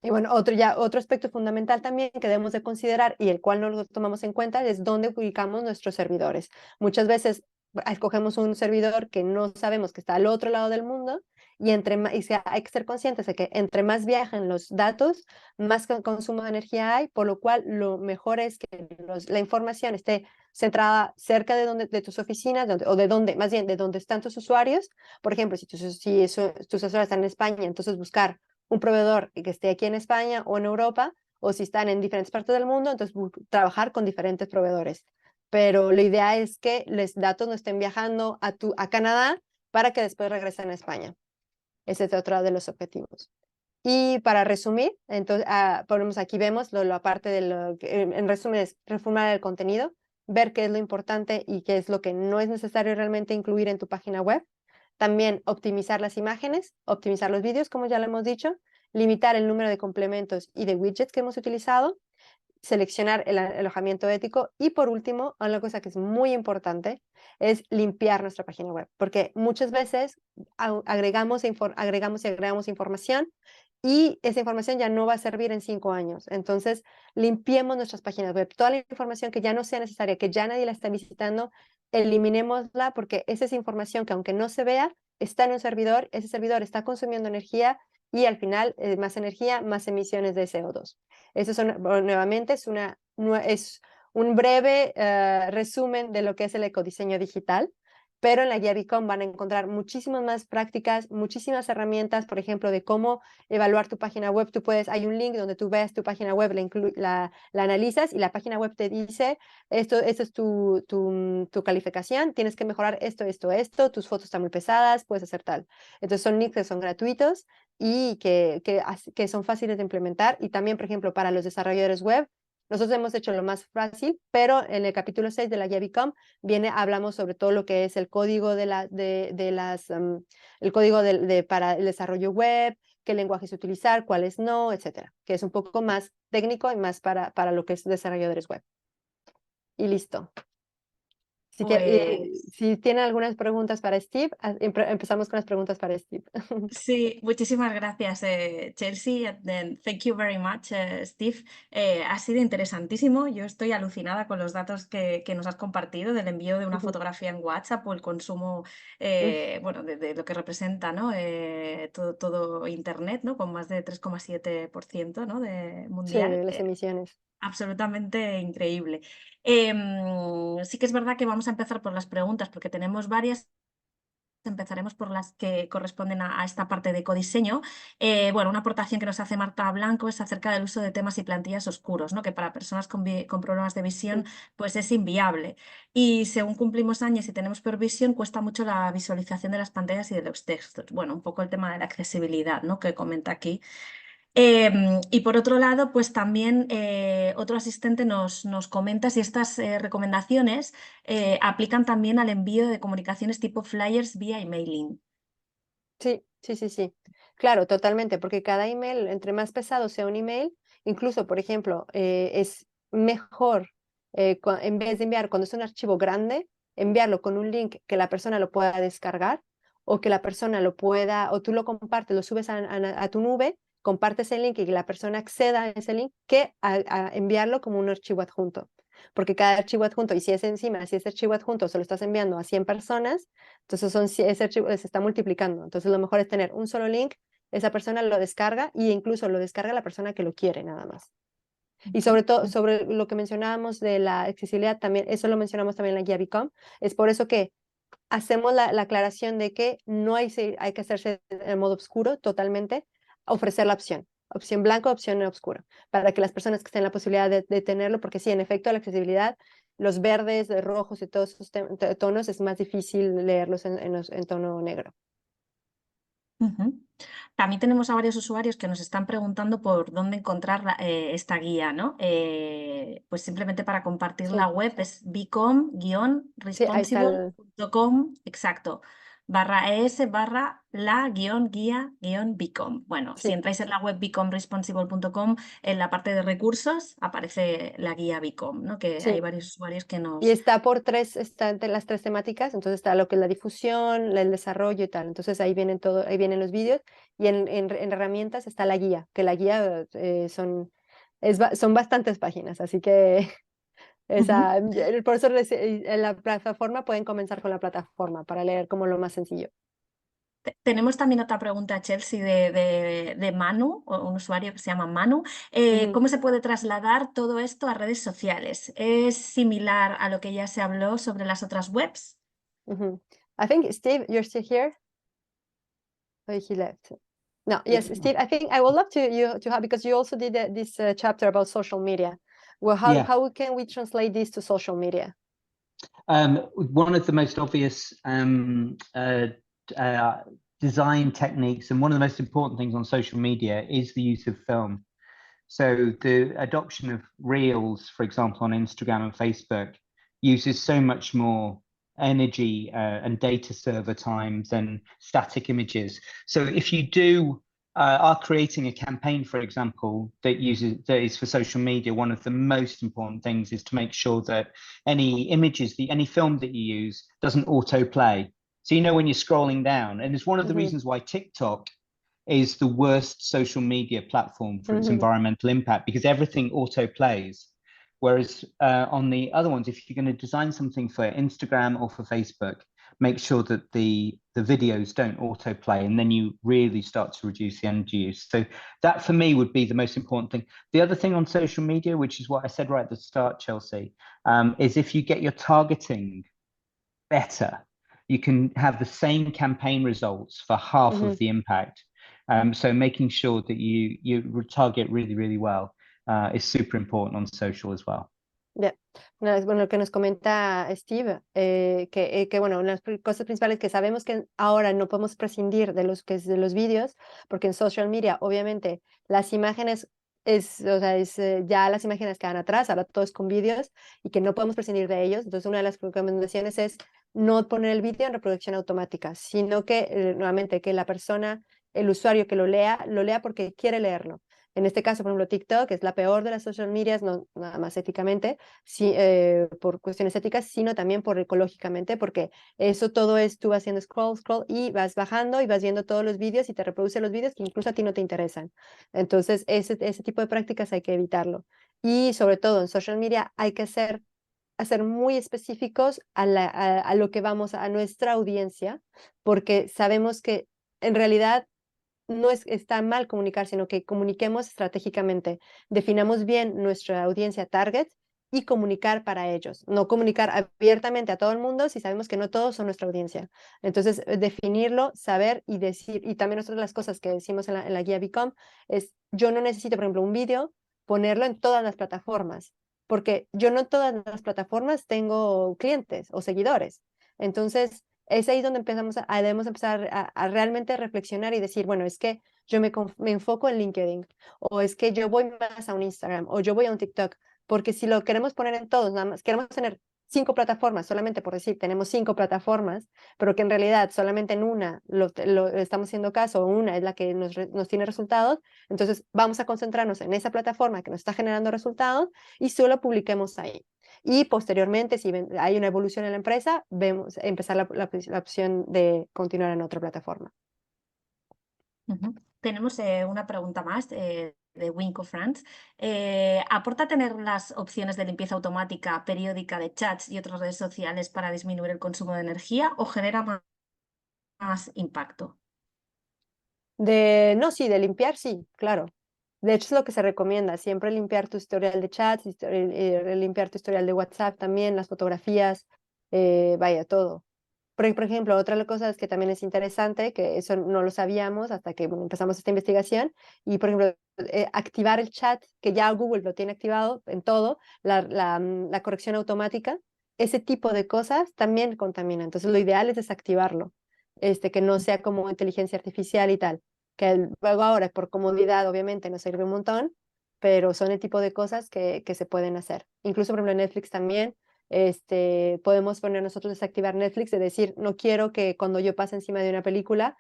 Y bueno, otro aspecto fundamental también que debemos de considerar y el cual no lo tomamos en cuenta es dónde ubicamos nuestros servidores. Muchas veces escogemos un servidor que no sabemos que está al otro lado del mundo y hay que ser conscientes de que entre más viajan los datos, más consumo de energía hay, por lo cual lo mejor es que la información esté centrada cerca de tus oficinas más bien de donde están tus usuarios. Por ejemplo, si tus usuarios están en España, entonces buscar un proveedor que esté aquí en España o en Europa, o si están en diferentes partes del mundo, entonces trabajar con diferentes proveedores. Pero la idea es que los datos no estén viajando a Canadá para que después regresen a España. Ese es otro de los objetivos. Y para resumir, entonces, ponemos aquí, vemos la parte de lo que, en resumen, es reformular el contenido, ver qué es lo importante y qué es lo que no es necesario realmente incluir en tu página web. También optimizar las imágenes, optimizar los vídeos, como ya lo hemos dicho, limitar el número de complementos y de widgets que hemos utilizado, seleccionar el alojamiento ético y por último, una cosa que es muy importante es limpiar nuestra página web, porque muchas veces agregamos información y esa información ya no va a servir en 5 años. Entonces, limpiemos nuestras páginas web. Toda la información que ya no sea necesaria, que ya nadie la está visitando, eliminémosla porque esa es información que aunque no se vea, está en un servidor, ese servidor está consumiendo energía y al final, más energía, más emisiones de CO2. Eso nuevamente es un breve resumen de lo que es el ecodiseño digital, pero en la guía Bicom van a encontrar muchísimas más prácticas, muchísimas herramientas, por ejemplo, de cómo evaluar tu página web. Hay un link donde tú ves tu página web, la analizas y la página web te dice, esto es tu calificación, tienes que mejorar esto, tus fotos están muy pesadas, puedes hacer tal. Entonces son links que son gratuitos y que son fáciles de implementar. Y también, por ejemplo, para los desarrolladores web, nosotros hemos hecho lo más fácil, pero en el capítulo 6 de la guía Bicom hablamos sobre todo lo que es el código el código para el desarrollo web, qué lenguajes utilizar, cuáles no, etcétera, que es un poco más técnico y más para lo que es desarrolladores web. Y listo. Así que si tienen algunas preguntas para Steve, empezamos con las preguntas para Steve. Sí, muchísimas gracias, Chelsea. Thank you very much, Steve. Ha sido interesantísimo. Yo estoy alucinada con los datos que nos has compartido del envío de una fotografía en WhatsApp o el consumo, bueno, de lo que representa, ¿no? Todo Internet, ¿no? Con más de 3,7%, ¿no? mundial. Sí, las emisiones. Absolutamente increíble. Sí que es verdad que vamos a empezar por las preguntas porque tenemos varias. Empezaremos por las que corresponden a esta parte de ecodiseño. Bueno, una aportación que nos hace Marta Blanco es acerca del uso de temas y plantillas oscuros, ¿no? Que para personas con problemas de visión pues es inviable. Y según cumplimos años y tenemos peor visión, cuesta mucho la visualización de las pantallas y de los textos. Bueno, un poco el tema de la accesibilidad, ¿no? Que comenta aquí. Y por otro lado, pues también otro asistente nos comenta si estas recomendaciones aplican también al envío de comunicaciones tipo flyers vía emailing. Sí. Claro, totalmente, porque cada email, entre más pesado sea un email, incluso, por ejemplo, es mejor en vez de enviar cuando es un archivo grande, enviarlo con un link que la persona lo pueda descargar o que la persona lo pueda, o tú lo compartes, lo subes a tu nube, compartes el link y que la persona acceda a ese link, que a enviarlo como un archivo adjunto. Porque cada archivo adjunto, y si ese archivo adjunto se lo estás enviando a 100 personas, entonces ese archivo se está multiplicando. Entonces lo mejor es tener un solo link, esa persona lo descarga e incluso lo descarga la persona que lo quiere nada más. Y sobre todo, sobre lo que mencionábamos de la accesibilidad, también, eso lo mencionamos también en la guía Bicom, es por eso que hacemos la aclaración de que no hay que hacerse en modo oscuro totalmente, ofrecer la opción blanca, opción oscuro, para que las personas que estén en la posibilidad de tenerlo, porque sí, en efecto, la accesibilidad, los verdes, rojos y todos esos tonos es más difícil leerlos en tono negro. También tenemos a varios usuarios que nos están preguntando por dónde encontrar esta guía, ¿no? Pues simplemente para compartir la web es bicom-responsible.com, exacto, /es/la-guía-bicom. Bueno, si entráis en la web bicom-responsible.com, en la parte de recursos aparece la guía Bicom, ¿no? Que hay varios usuarios que nos... Y está está entre las 3 temáticas, entonces está lo que es la difusión, el desarrollo y tal. Entonces ahí vienen los vídeos y en herramientas está la guía, que la guía son bastantes páginas, así que por eso en la plataforma pueden comenzar con la plataforma para leer como lo más sencillo. Tenemos también otra pregunta, Chelsea, de Manu, un usuario que se llama Manu. ¿Cómo se puede trasladar todo esto a redes sociales? ¿Es similar a lo que ya se habló sobre las otras webs? I think, Steve, you're still here? Oh, he left. No, yes, Steve, I think I would love to have, because you also did this chapter about social media. Well, how can we translate this to social media? One of the most obvious design techniques, and one of the most important things on social media is the use of film. So the adoption of Reels, for example, on Instagram and Facebook, uses so much more energy and data server times than static images. So if you are creating a campaign, for example, that is for social media, one of the most important things is to make sure that any images, any film that you use doesn't autoplay. So when you're scrolling down, and it's one of the reasons why TikTok is the worst social media platform for its environmental impact, because everything auto plays. Whereas on the other ones, if you're going to design something for Instagram or for Facebook, make sure that the videos don't auto play, and then you really start to reduce the energy use. So that for me would be the most important thing. The other thing on social media, which is what I said right at the start, Chelsea, is if you get your targeting better, you can have the same campaign results for half of the impact. So making sure that you target really, really well is super important on social as well. Yeah. Bueno, lo que nos comenta Steve, que bueno, una de las cosas principales que sabemos que ahora no podemos prescindir de los vídeos, porque en social media, obviamente, las imágenes ya las imágenes quedan atrás, ahora todo es con vídeos y que no podemos prescindir de ellos. Entonces, una de las recomendaciones es no poner el vídeo en reproducción automática, sino que, nuevamente, que la persona, el usuario que lo lea porque quiere leerlo. En este caso, por ejemplo, TikTok es la peor de las social medias, no nada más éticamente, por cuestiones éticas, sino también por ecológicamente, porque todo es tú haciendo scroll y vas bajando y vas viendo todos los vídeos y te reproduce los vídeos que incluso a ti no te interesan. Entonces, ese tipo de prácticas hay que evitarlo. Y sobre todo en social media hay que ser muy específicos a lo que vamos a nuestra audiencia, porque sabemos que en realidad no está mal comunicar, sino que comuniquemos estratégicamente, definamos bien nuestra audiencia target y comunicar para ellos, no comunicar abiertamente a todo el mundo si sabemos que no todos son nuestra audiencia. Entonces, definirlo, saber y decir, y también otra de las cosas que decimos en la guía Become es, yo no necesito, por ejemplo, un vídeo, ponerlo en todas las plataformas, porque yo no en todas las plataformas tengo clientes o seguidores. Entonces, es ahí donde debemos empezar a realmente reflexionar y decir, bueno, es que yo me enfoco en LinkedIn, o es que yo voy más a un Instagram, o yo voy a un TikTok, porque si lo queremos poner en todos, nada más queremos tener 5 plataformas, solamente por decir, tenemos 5 plataformas, pero que en realidad solamente en una lo estamos haciendo caso, o una es la que nos tiene resultados, entonces vamos a concentrarnos en esa plataforma que nos está generando resultados y solo publiquemos ahí. Y posteriormente, si hay una evolución en la empresa, empezar la opción de continuar en otra plataforma. Tenemos una pregunta más de Winco France. ¿Aporta tener las opciones de limpieza automática periódica de chats y otras redes sociales para disminuir el consumo de energía o genera más impacto? De limpiar, sí, claro. De hecho, es lo que se recomienda, siempre limpiar tu historial de chats, limpiar tu historial de WhatsApp también, las fotografías, vaya, todo. Por ejemplo, otra de las cosas que también es interesante, que eso no lo sabíamos hasta que empezamos esta investigación, y por ejemplo, activar el chat, que ya Google lo tiene activado en todo, la corrección automática, ese tipo de cosas también contamina. Entonces, lo ideal es desactivarlo, que no sea como inteligencia artificial y tal, que luego ahora por comodidad obviamente nos sirve un montón, pero son el tipo de cosas que se pueden hacer. Incluso, por ejemplo, en Netflix también, podemos poner nosotros desactivar Netflix, de decir, no quiero que cuando yo pase encima de una película,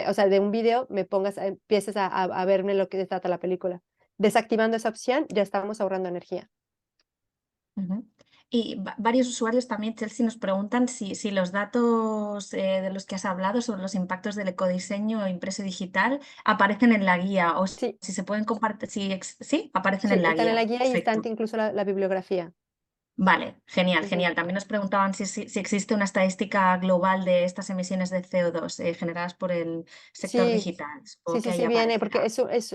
o sea, de un video, empieces a verme lo que trata la película. Desactivando esa opción, ya estamos ahorrando energía. Y varios usuarios también, Chelsea, nos preguntan si los datos de los que has hablado sobre los impactos del ecodiseño impreso digital aparecen en la guía o Sí. si se pueden compartir. Sí, aparecen en la están guía. en la guía. Perfecto. Y están incluso la bibliografía. Vale, genial, genial. También nos preguntaban si existe una estadística global de estas emisiones de CO2 generadas por el sector digital. Sí, viene, porque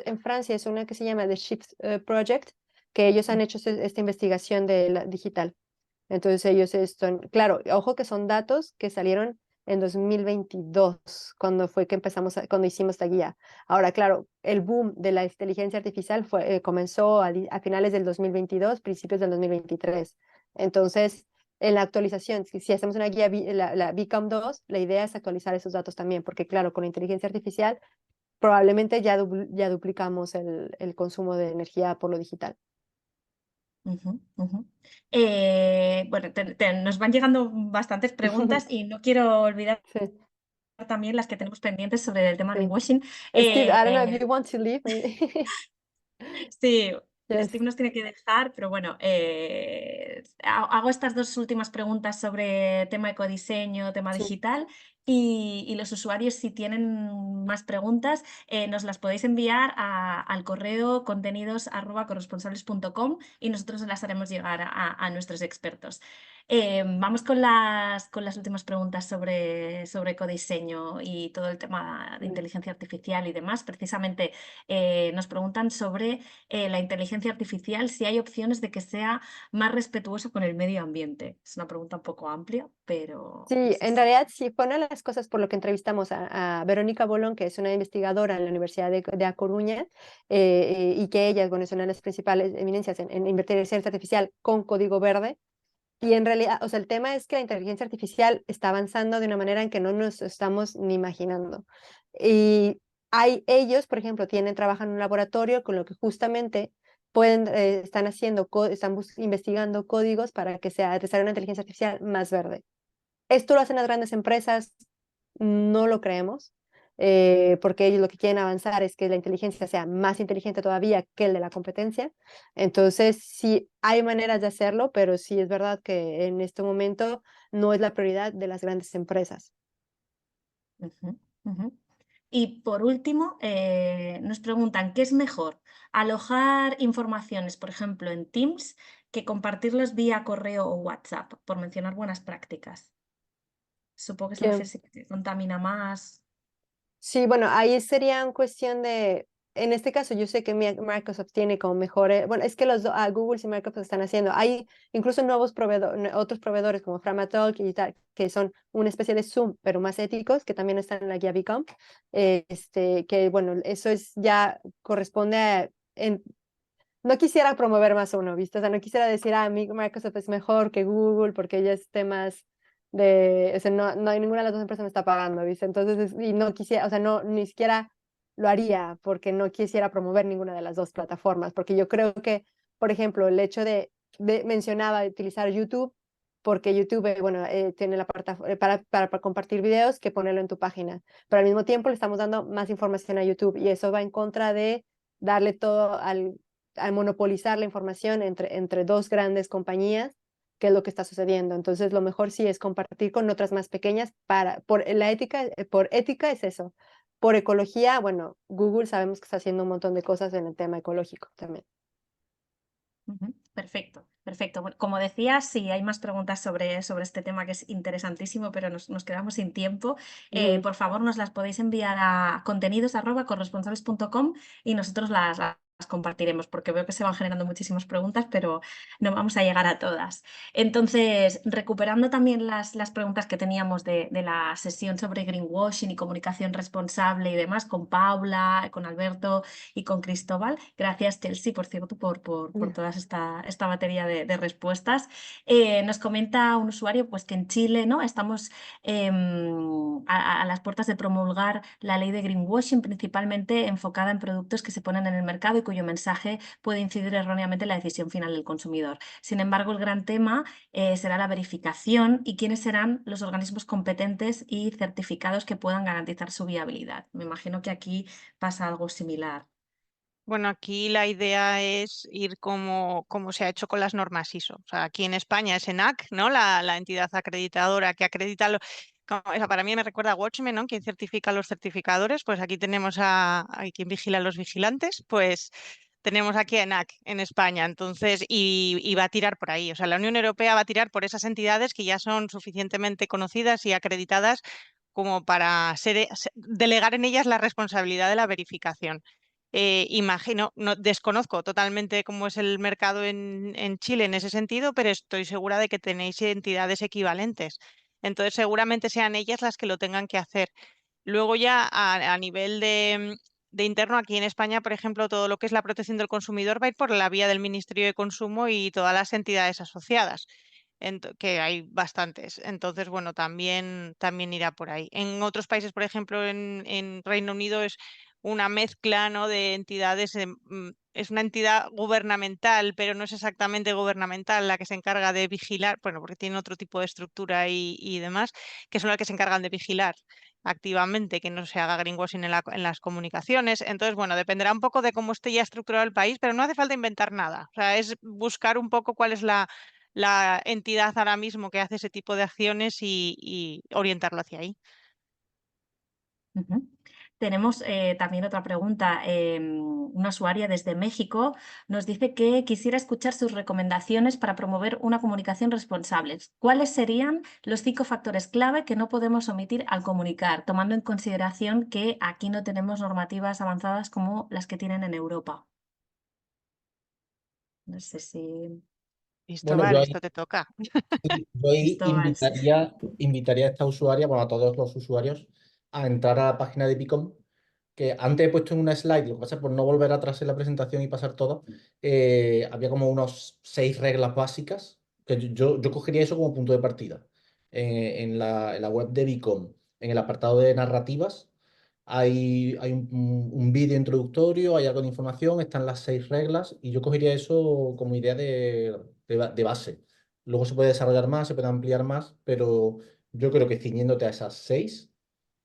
en Francia es una que se llama The Shift Project, que ellos han hecho esta investigación de la digital. Entonces ellos claro, ojo que son datos que salieron en 2022, cuando fue que cuando hicimos esta guía. Ahora, claro, el boom de la inteligencia artificial comenzó a finales del 2022, principios del 2023. Entonces, en la actualización, si hacemos una guía, la BICAM 2, la idea es actualizar esos datos también, porque claro, con la inteligencia artificial probablemente ya duplicamos el consumo de energía por lo digital. Ujú, ujú. Bueno, nos van llegando bastantes preguntas y no quiero olvidar Sí, también las que tenemos pendientes sobre el tema sí. greenwashing. Steve, I don't know if Eh, you want to leave. Sí, Yes. Steve nos tiene que dejar, pero bueno, hago estas dos últimas preguntas sobre tema ecodiseño, tema Sí. digital, y los usuarios, si tienen más preguntas, nos las podéis enviar al correo contenidos@corresponsables.com y nosotros las haremos llegar a nuestros expertos. Vamos con las últimas preguntas sobre ecodiseño y todo el tema de inteligencia artificial y demás. Precisamente nos preguntan sobre la inteligencia artificial, si hay opciones de que sea más respetuoso con el medio ambiente. Es una pregunta un poco amplia, pero no Sí, sé en si... realidad sí fue una de las cosas por lo que entrevistamos a Verónica Bolón, que es una investigadora en la Universidad de A Coruña, y que ella, bueno, es una de las principales eminencias en inteligencia artificial con código verde. Y en realidad, o sea, el tema es que la inteligencia artificial está avanzando de una manera en que no nos estamos ni imaginando. Y ellos, por ejemplo, trabajan en un laboratorio con lo que justamente están haciendo, investigando códigos para que sea desarrolle una inteligencia artificial más verde. Esto lo hacen las grandes empresas, no lo creemos, porque ellos lo que quieren avanzar es que la inteligencia sea más inteligente todavía que el de la competencia. Entonces, sí hay maneras de hacerlo, pero sí es verdad que en este momento no es la prioridad de las grandes empresas. Ujú, ujú. Y por último, nos preguntan, ¿qué es mejor? ¿Alojar informaciones, por ejemplo, en Teams, que compartirlos vía correo o WhatsApp, por mencionar buenas prácticas? Supongo que se Que refiere si contamina más. Sí, bueno, ahí sería una cuestión de, en este caso yo sé que Microsoft tiene como mejores, bueno, es que Google y Microsoft están haciendo, hay incluso nuevos proveedores, otros proveedores como Framatalk y tal, que son una especie de Zoom, pero más éticos, que también están en la guía Become, que bueno, eso es ya corresponde no quisiera promover más uno, ¿viste? O sea, no quisiera decir, Microsoft es mejor que Google porque ya es temas o sea, no hay ninguna de las dos empresas me está pagando, ¿viste? Entonces, y no quisiera, o sea, no, ni siquiera lo haría porque no quisiera promover ninguna de las dos plataformas, porque yo creo que, por ejemplo, el hecho mencionaba utilizar YouTube, porque YouTube, bueno, tiene la plataforma para compartir videos que ponerlo en tu página, pero al mismo tiempo le estamos dando más información a YouTube y eso va en contra de darle todo al monopolizar la información entre dos grandes compañías, que es lo que está sucediendo. Entonces, lo mejor sí es compartir con otras más pequeñas por ética es eso. Por ecología, bueno, Google sabemos que está haciendo un montón de cosas en el tema ecológico también. Ujú, perfecto, perfecto. Bueno, como decía, sí, hay más preguntas sobre este tema que es interesantísimo, pero nos quedamos sin tiempo. Por favor, nos las podéis enviar a contenidos@corresponsables.com y nosotros las compartiremos, porque veo que se van generando muchísimas preguntas, pero no vamos a llegar a todas. Entonces, recuperando también las preguntas que teníamos de la sesión sobre greenwashing y comunicación responsable y demás, con Paula, con Alberto y con Cristóbal. Gracias, Chelsea, por cierto, por toda esta batería de respuestas. Nos comenta un usuario pues, que en Chile, ¿no? Estamos a las puertas de promulgar la ley de greenwashing, principalmente enfocada en productos que se ponen en el mercado y cuyo mensaje puede incidir erróneamente en la decisión final del consumidor. Sin embargo, el gran tema será la verificación y quiénes serán los organismos competentes y certificados que puedan garantizar su viabilidad. Me imagino que aquí pasa algo similar. Bueno, aquí la idea es ir como se ha hecho con las normas ISO. O sea, aquí en España es ENAC, ¿no? La entidad acreditadora que acredita o sea, para mí me recuerda a Watchmen, ¿no? Quien certifica los certificadores, pues aquí tenemos a quien vigila a los vigilantes, pues tenemos aquí a ENAC en España. Entonces, y va a tirar por ahí. O sea, la Unión Europea va a tirar por esas entidades que ya son suficientemente conocidas y acreditadas como para delegar en ellas la responsabilidad de la verificación. Imagino, no desconozco totalmente cómo es el mercado en Chile en ese sentido, pero estoy segura de que tenéis entidades equivalentes. Entonces, seguramente sean ellas las que lo tengan que hacer. Luego ya a nivel de interno, aquí en España, por ejemplo, todo lo que es la protección del consumidor va a ir por la vía del Ministerio de Consumo y todas las entidades asociadas. que hay bastantes. Entonces, bueno, también irá por ahí. En otros países, por ejemplo, en Reino Unido es una mezcla, ¿no?, de entidades. Es una entidad gubernamental, pero no es exactamente gubernamental la que se encarga de vigilar, bueno, porque tiene otro tipo de estructura y demás, que son las que se encargan de vigilar activamente que no se haga greenwashing en las comunicaciones. Entonces, bueno, dependerá un poco de cómo esté ya estructurado el país, pero no hace falta inventar nada. O sea, es buscar un poco cuál es la entidad ahora mismo que hace ese tipo de acciones y orientarlo hacia ahí. Ujú. Tenemos también otra pregunta. Una usuaria desde México nos dice que quisiera escuchar sus recomendaciones para promover una comunicación responsable. ¿Cuáles serían los 5 factores clave que no podemos omitir al comunicar, tomando en consideración que aquí no tenemos normativas avanzadas como las que tienen en Europa? No sé si Bueno, yo Cristóbal, ahí, esto te toca. yo ahí Cristóbal, sí. invitaría a esta usuaria, bueno, a todos los usuarios, a entrar a la página de Bicom, que antes he puesto en una slide, lo que pasa es por no volver atrás en la presentación y pasar todo, había como unos 6 reglas básicas, que yo cogería eso como punto de partida. En la web de Bicom, en el apartado de narrativas, hay un vídeo introductorio, hay algo de información, están las 6 reglas, y yo cogería eso como idea de base. Luego se puede desarrollar más, se puede ampliar más, pero yo creo que ciñéndote a esas 6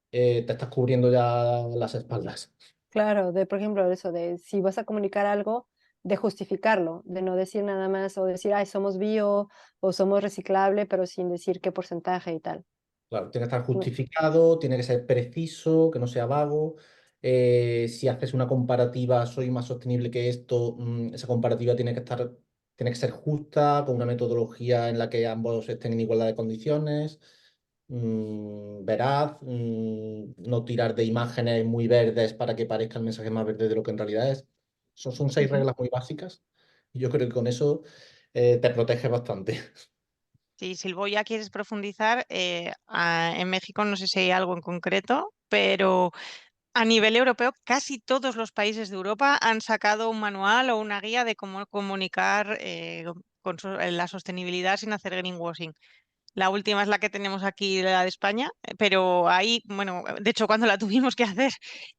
te estás cubriendo ya las espaldas. Claro, por ejemplo, eso de si vas a comunicar algo, de justificarlo, de no decir nada más o decir, ay, somos bio o somos reciclable, pero sin decir qué porcentaje y tal. Claro, tiene que estar Mm, justificado, tiene que ser preciso, que no sea vago. Si haces una comparativa, soy más sostenible que esto, esa comparativa tiene que ser justa, con una metodología en la que ambos estén en igualdad de condiciones, veraz, no tirar de imágenes muy verdes para que parezca el mensaje más verde de lo que en realidad es. Son 6 Ujú. reglas muy básicas y yo creo que con eso te protege bastante. Si Silvo ya quieres profundizar, en México no sé si hay algo en concreto, pero a nivel europeo casi todos los países de Europa han sacado un manual o una guía de cómo comunicar la sostenibilidad sin hacer greenwashing. La última es la que tenemos aquí, la de España, pero ahí, bueno, de hecho, cuando la tuvimos que hacer,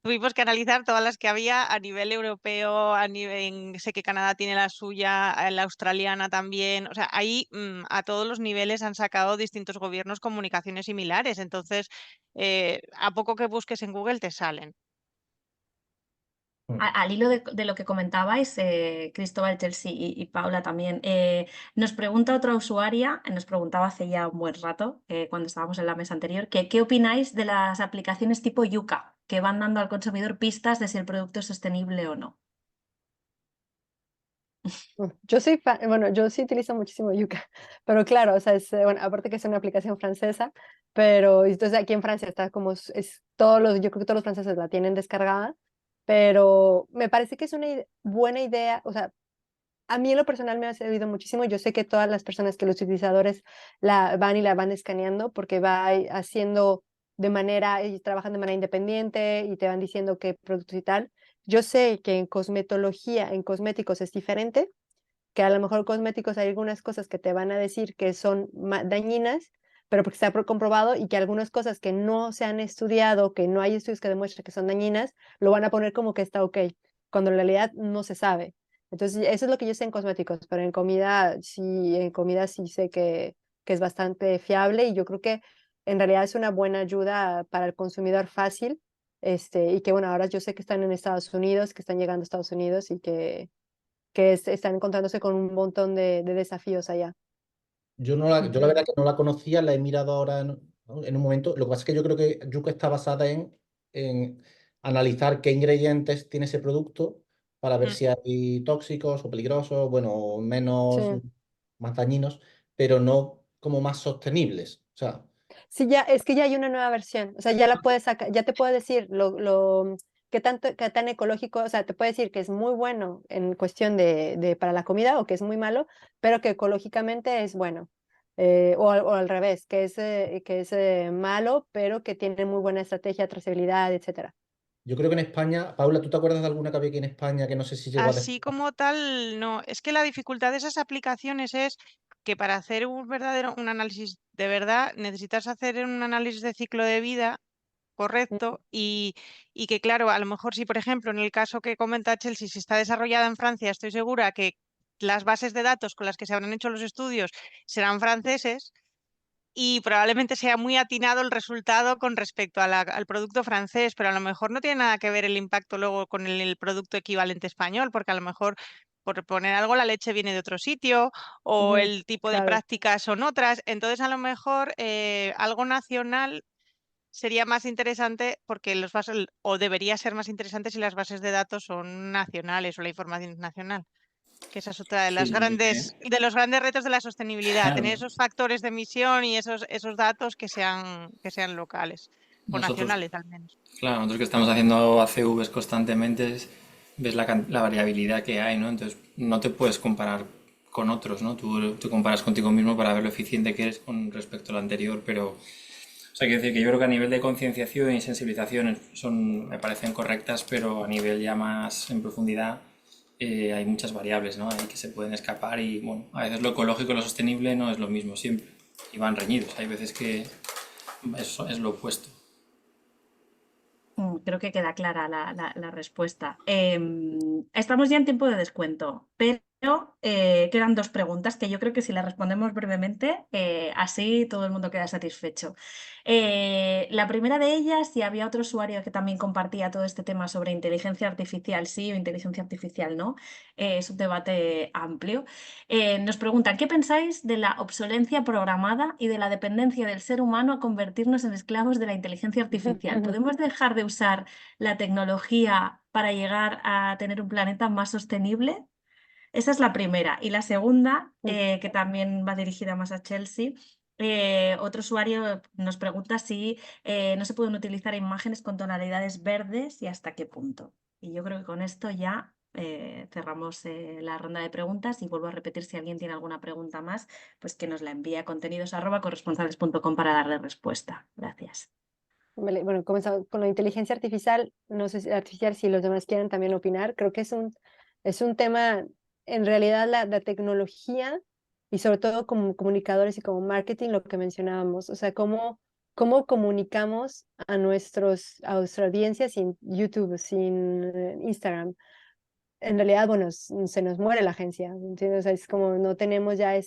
tuvimos que analizar todas las que había a nivel europeo, sé que Canadá tiene la suya, la australiana también, o sea, ahí a todos los niveles han sacado distintos gobiernos comunicaciones similares, entonces, a poco que busques en Google te salen. Al hilo de lo que comentabais, Cristóbal, Chelsea y Paula también, nos pregunta otra usuaria, nos preguntaba hace ya un buen rato, cuando estábamos en la mesa anterior, que ¿qué opináis de las aplicaciones tipo Yuka, que van dando al consumidor pistas de si el producto es sostenible o no? Yo soy bueno, yo sí utilizo muchísimo Yuka, pero claro, o sea, bueno, aparte que es una aplicación francesa, pero entonces aquí en Francia está como, yo creo que todos los franceses la tienen descargada, pero me parece que es una buena idea, o sea, a mí en lo personal me ha servido muchísimo. Yo sé que todas las personas que los utilizadores la van escaneando porque haciendo y trabajan de manera independiente y te van diciendo qué productos y tal. Yo sé que en cosmetología, en cosméticos es diferente, que a lo mejor cosméticos hay algunas cosas que te van a decir que son dañinas, pero porque está comprobado y que algunas cosas que no se han estudiado, que no hay estudios que demuestren que son dañinas, lo van a poner como que está ok, cuando en realidad no se sabe. Entonces, eso es lo que yo sé en cosméticos, pero en comida sí sé que es bastante fiable y yo creo que en realidad es una buena ayuda para el consumidor fácil, y que bueno, ahora yo sé que están en Estados Unidos, que están llegando a Estados Unidos y que están encontrándose con un montón de desafíos allá. Yo la verdad que no la conocía, la he mirado ahora en un momento. Lo que pasa es que yo creo que Yuka está basada en analizar qué ingredientes tiene ese producto para ver Mm. si hay tóxicos o peligrosos, bueno, Sí. menos, más dañinos, pero no como más sostenibles. O sea, Sí, es que ya hay una nueva versión, o sea, ya la puedes sacar, ya te puede decir qué tan ecológico, o sea, te puede decir que es muy bueno en cuestión para la comida o que es muy malo, pero que ecológicamente es bueno. O al revés, que es malo, pero que tiene muy buena estrategia, trazabilidad, etcétera. Yo creo que en España, Paula, ¿tú te acuerdas de alguna que había aquí en España que no sé si llegó a Así como tal, no. Es que la dificultad de esas aplicaciones es que para hacer un análisis de verdad, necesitas hacer un análisis de ciclo de vida correcto y que, claro, a lo mejor si, por ejemplo, en el caso que comenta Chelsea, si está desarrollada en Francia, estoy segura que las bases de datos con las que se habrán hecho los estudios serán franceses y probablemente sea muy atinado el resultado con respecto a al producto francés, pero a lo mejor no tiene nada que ver el impacto luego con el producto equivalente español, porque a lo mejor, por poner algo, la leche viene de otro sitio o Ujú, el tipo de claro. prácticas son otras. Entonces, a lo mejor algo nacional sería más interesante porque o debería ser más interesante si las bases de datos son nacionales o la información es nacional. Que esa es otra de las Sí, de los grandes retos de la sostenibilidad, tener claro. esos factores de emisión y esos datos que sean locales o Nosotros, nacionales al menos. claro, nosotros que estamos haciendo ACVs constantemente, ves la variabilidad que hay, ¿no? Entonces, no te puedes comparar con otros, ¿no? Tú te comparas contigo mismo para ver lo eficiente que eres con respecto a lo anterior, pero, o sea, quiero decir que yo creo que a nivel de concienciación y sensibilización me parecen correctas, pero a nivel ya más en profundidad hay muchas variables, ¿no? Hay que se pueden escapar y, bueno, a veces lo ecológico y lo sostenible no es lo mismo siempre y van reñidos. Hay veces que eso es lo opuesto. Creo que queda clara la respuesta. Estamos ya en tiempo de descuento, pero quedan dos preguntas que yo creo que si las respondemos brevemente, así todo el mundo queda satisfecho. La primera de ellas, si había otro usuario que también compartía todo este tema sobre inteligencia artificial, sí o inteligencia artificial, no, es un debate amplio. Nos preguntan, ¿qué pensáis de la obsolencia programada y de la dependencia del ser humano a convertirnos en esclavos de la inteligencia artificial? ¿Podemos dejar de usar la tecnología para llegar a tener un planeta más sostenible? Esa es la primera. Y la segunda, que también va dirigida más a Chelsea, otro usuario nos pregunta si no se pueden utilizar imágenes con tonalidades verdes y hasta qué punto. Y yo creo que con esto ya cerramos la ronda de preguntas y vuelvo a repetir si alguien tiene alguna pregunta más, pues que nos la envíe a contenidos@corresponsales.com para darle respuesta. Gracias. Vale, bueno, comenzamos con la inteligencia artificial. No sé si los demás quieren también opinar. Creo que es un tema, en realidad, la tecnología y sobre todo como comunicadores y como marketing, lo que mencionábamos. O sea, cómo comunicamos a a nuestra audiencia sin YouTube, sin Instagram. En realidad, bueno, se nos muere la agencia, ¿entiendes? O sea, es como no tenemos ya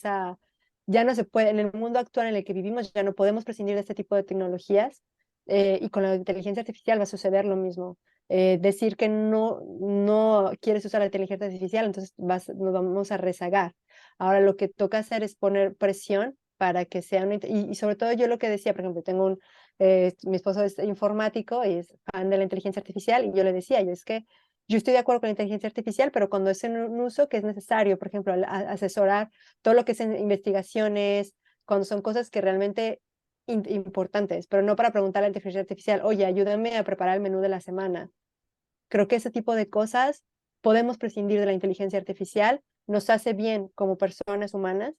ya no se puede, en el mundo actual en el que vivimos, ya no podemos prescindir de este tipo de tecnologías, y con la inteligencia artificial va a suceder lo mismo. Decir que no quieres usar la inteligencia artificial, entonces nos vamos a rezagar. Ahora lo que toca hacer es poner presión para que sea y sobre todo yo lo que decía, por ejemplo, mi esposo es informático y es fan de la inteligencia artificial, y yo le decía, es que yo estoy de acuerdo con la inteligencia artificial, pero cuando es en un uso que es necesario, por ejemplo, asesorar todo lo que es en investigaciones, cuando son cosas que realmente importantes, pero no para preguntarle a la inteligencia artificial, oye, ayúdame a preparar el menú de la semana. Creo que ese tipo de cosas podemos prescindir de la inteligencia artificial, nos hace bien como personas humanas,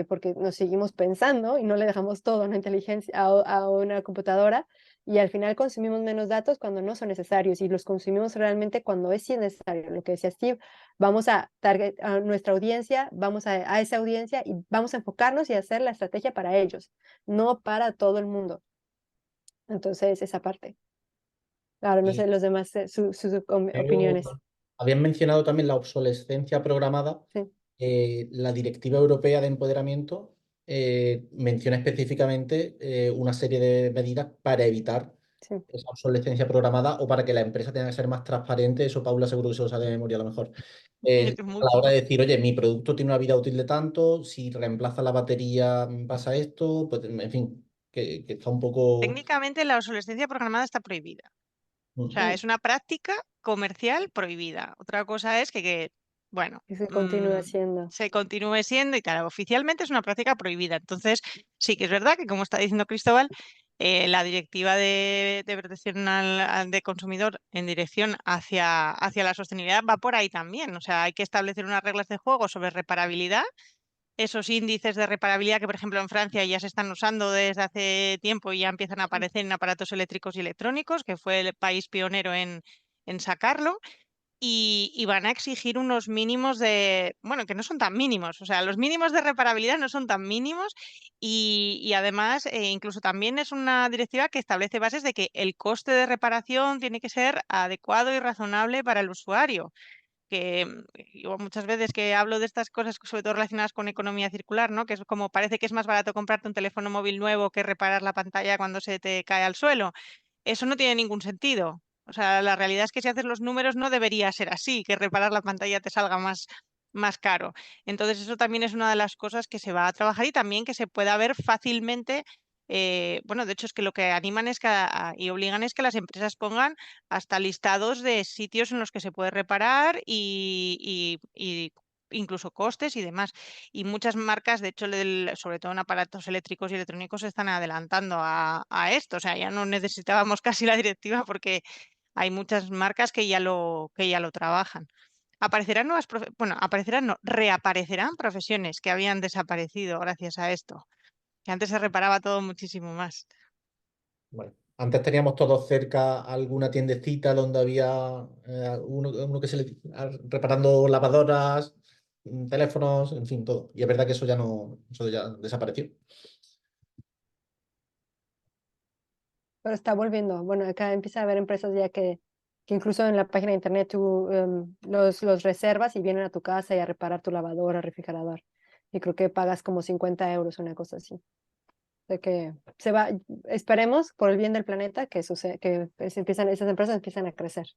porque nos seguimos pensando y no le dejamos todo a una a una computadora, y al final consumimos menos datos cuando no son necesarios y los consumimos realmente cuando es necesario. Lo que decía Steve, vamos a target a nuestra audiencia, vamos a esa audiencia y vamos a enfocarnos y hacer la estrategia para ellos, no para todo el mundo. Entonces, esa parte. Claro, no sé Y los demás, sus luego, opiniones. habían mencionado también la obsolescencia programada. Sí, La Directiva Europea de Empoderamiento menciona específicamente una serie de medidas para evitar sí. esa obsolescencia programada o para que la empresa tenga que ser más transparente. Eso Paula seguro que se lo sabe de memoria a lo mejor. A la Mucho. hora de decir, oye, mi producto tiene una vida útil de tanto, si reemplaza la batería pasa esto, pues en fin, que está un poco... Técnicamente la obsolescencia programada está prohibida. O sea, es una práctica comercial prohibida. Otra cosa es bueno, Que se continúa haciendo. se continúe siendo y tal. Oficialmente es una práctica prohibida. Entonces, sí que es verdad que, como está diciendo Cristóbal, la directiva de protección de consumidor en dirección hacia la sostenibilidad va por ahí también. O sea, hay que establecer unas reglas de juego sobre reparabilidad esos índices de reparabilidad que, por ejemplo, en Francia ya se están usando desde hace tiempo y ya empiezan a aparecer en aparatos eléctricos y electrónicos, que fue el país pionero en sacarlo. Y van a exigir unos mínimos bueno, que no son tan mínimos, o sea, los mínimos de reparabilidad no son tan mínimos y además incluso también es una directiva que establece bases de que el coste de reparación tiene que ser adecuado y razonable para el usuario. Que yo muchas veces que hablo de estas cosas, sobre todo relacionadas con economía circular, ¿no? Que es como parece que es más barato comprarte un teléfono móvil nuevo que reparar la pantalla cuando se te cae al suelo. Eso no tiene ningún sentido. O sea, la realidad es que si haces los números no debería ser así, que reparar la pantalla te salga más caro. Entonces, eso también es una de las cosas que se va a trabajar y también que se pueda ver fácilmente. Bueno, de hecho es que lo que animan es y obligan es que las empresas pongan hasta listados de sitios en los que se puede reparar y incluso costes y demás. Y muchas marcas, de hecho, sobre todo en aparatos eléctricos y electrónicos, se están adelantando a esto. O sea, ya no necesitábamos casi la directiva porque hay muchas marcas que ya lo trabajan. Aparecerán bueno, aparecerán, no, reaparecerán profesiones que habían desaparecido gracias a esto, que antes se reparaba todo muchísimo más. Bueno, antes teníamos todos cerca alguna tiendecita donde había uno que reparando lavadoras, teléfonos, en fin, todo. Y es verdad que eso ya desapareció. Pero está volviendo. Bueno, acá empieza a haber empresas ya que incluso en la página de internet tú los reservas y vienen a tu casa y a reparar tu lavadora, refrigerador. Y creo que pagas como 50 euros, una cosa así. De que esperemos por el bien del planeta que esas empresas empiezan a crecer.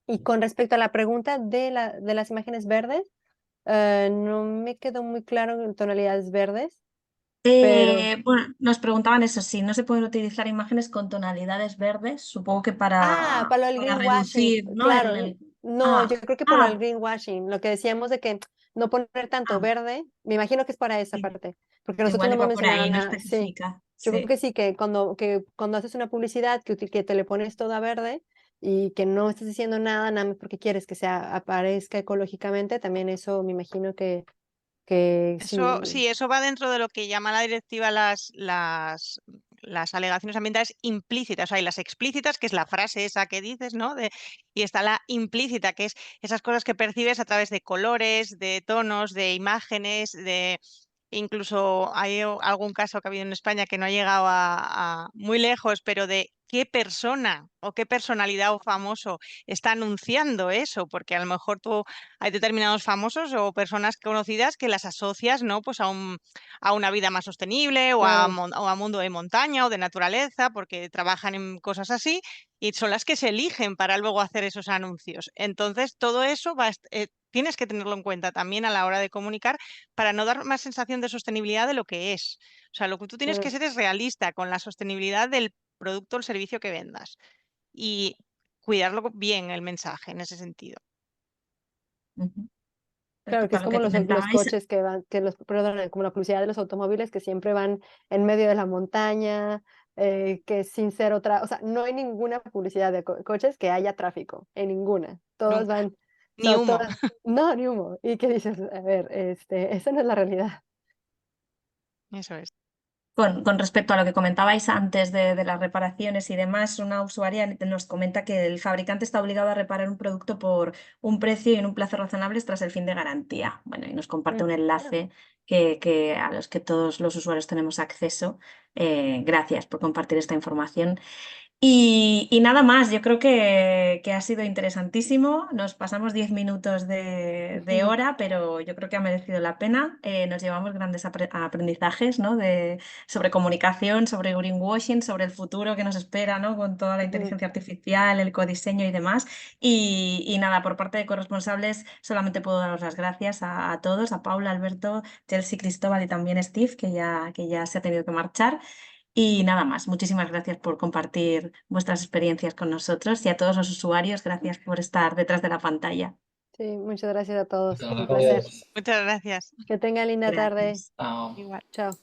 Y con respecto a la pregunta de las imágenes verdes, no me quedó muy claro en tonalidades verdes, pero... Bueno, nos preguntaban eso, si no se pueden utilizar imágenes con tonalidades verdes, supongo que Ah, para lo del para greenwashing, reducir, ¿no? claro. No, yo creo que por el Ah, greenwashing, lo que decíamos de que no poner tanto verde, me imagino que es para esa sí. parte, porque nosotros Igual no hemos iba por mencionado ahí, no nada. Sí, especifica. yo creo Sí. que sí, que cuando haces una publicidad que te le pones toda verde y que no estás diciendo nada más porque quieres que aparezca ecológicamente, también eso me imagino que sí. Eso, sí, eso va dentro de lo que llama la directiva las alegaciones ambientales implícitas. O sea, hay las explícitas, que es la frase esa que dices, ¿no? Y está la implícita, que es esas cosas que percibes a través de colores, de tonos, de imágenes, incluso hay algún caso que ha habido en España que no ha llegado a muy lejos, pero de qué persona o qué personalidad o famoso está anunciando eso, porque a lo mejor hay determinados famosos o personas conocidas que las asocias, ¿no? Pues a una vida más sostenible o Claro. o a mundo de montaña o de naturaleza, porque trabajan en cosas así y son las que se eligen para luego hacer esos anuncios. Entonces, todo eso tienes que tenerlo en cuenta también a la hora de comunicar para no dar más sensación de sostenibilidad de lo que es. O sea, lo que tú tienes que ser es realista con la sostenibilidad del producto o el servicio que vendas y cuidarlo bien el mensaje en ese sentido. Ujú. Claro, que es Para lo como que los comentabais, coches que van, perdón, como la publicidad de los automóviles que siempre van en medio de la montaña, que sin ser otra, o sea, no hay ninguna publicidad de coches que haya tráfico, en ninguna. Todas Nunca. van, Ni humo. no, ni humo. ¿Y qué dices? A ver, esa no es la realidad. Eso es. con respecto a lo que comentabais antes de las reparaciones y demás, una usuaria nos comenta que el fabricante está obligado a reparar un producto por un precio y en un plazo razonables tras el fin de garantía. Bueno, y nos comparte un enlace a los que todos los usuarios tenemos acceso. Gracias por compartir esta información. Y nada más, yo creo que ha sido interesantísimo. Nos pasamos 10 minutos de hora, pero yo creo que ha merecido la pena. Nos llevamos grandes aprendizajes, ¿no? Sobre comunicación, sobre greenwashing, sobre el futuro que nos espera, ¿no? Con toda la inteligencia artificial, el ecodiseño y demás. Y nada, por parte de corresponsables, solamente puedo daros las gracias a todos, a Paula, Alberto, Chelsea, Cristóbal y también Steve, que ya se ha tenido que marchar. Y nada más, muchísimas gracias por compartir vuestras experiencias con nosotros y a todos los usuarios, gracias por estar detrás de la pantalla. Sí, muchas gracias a todos. Muchas Un placer. gracias. Muchas gracias. Que tengan linda tarde. Gracias. Chao. Igual. Chao.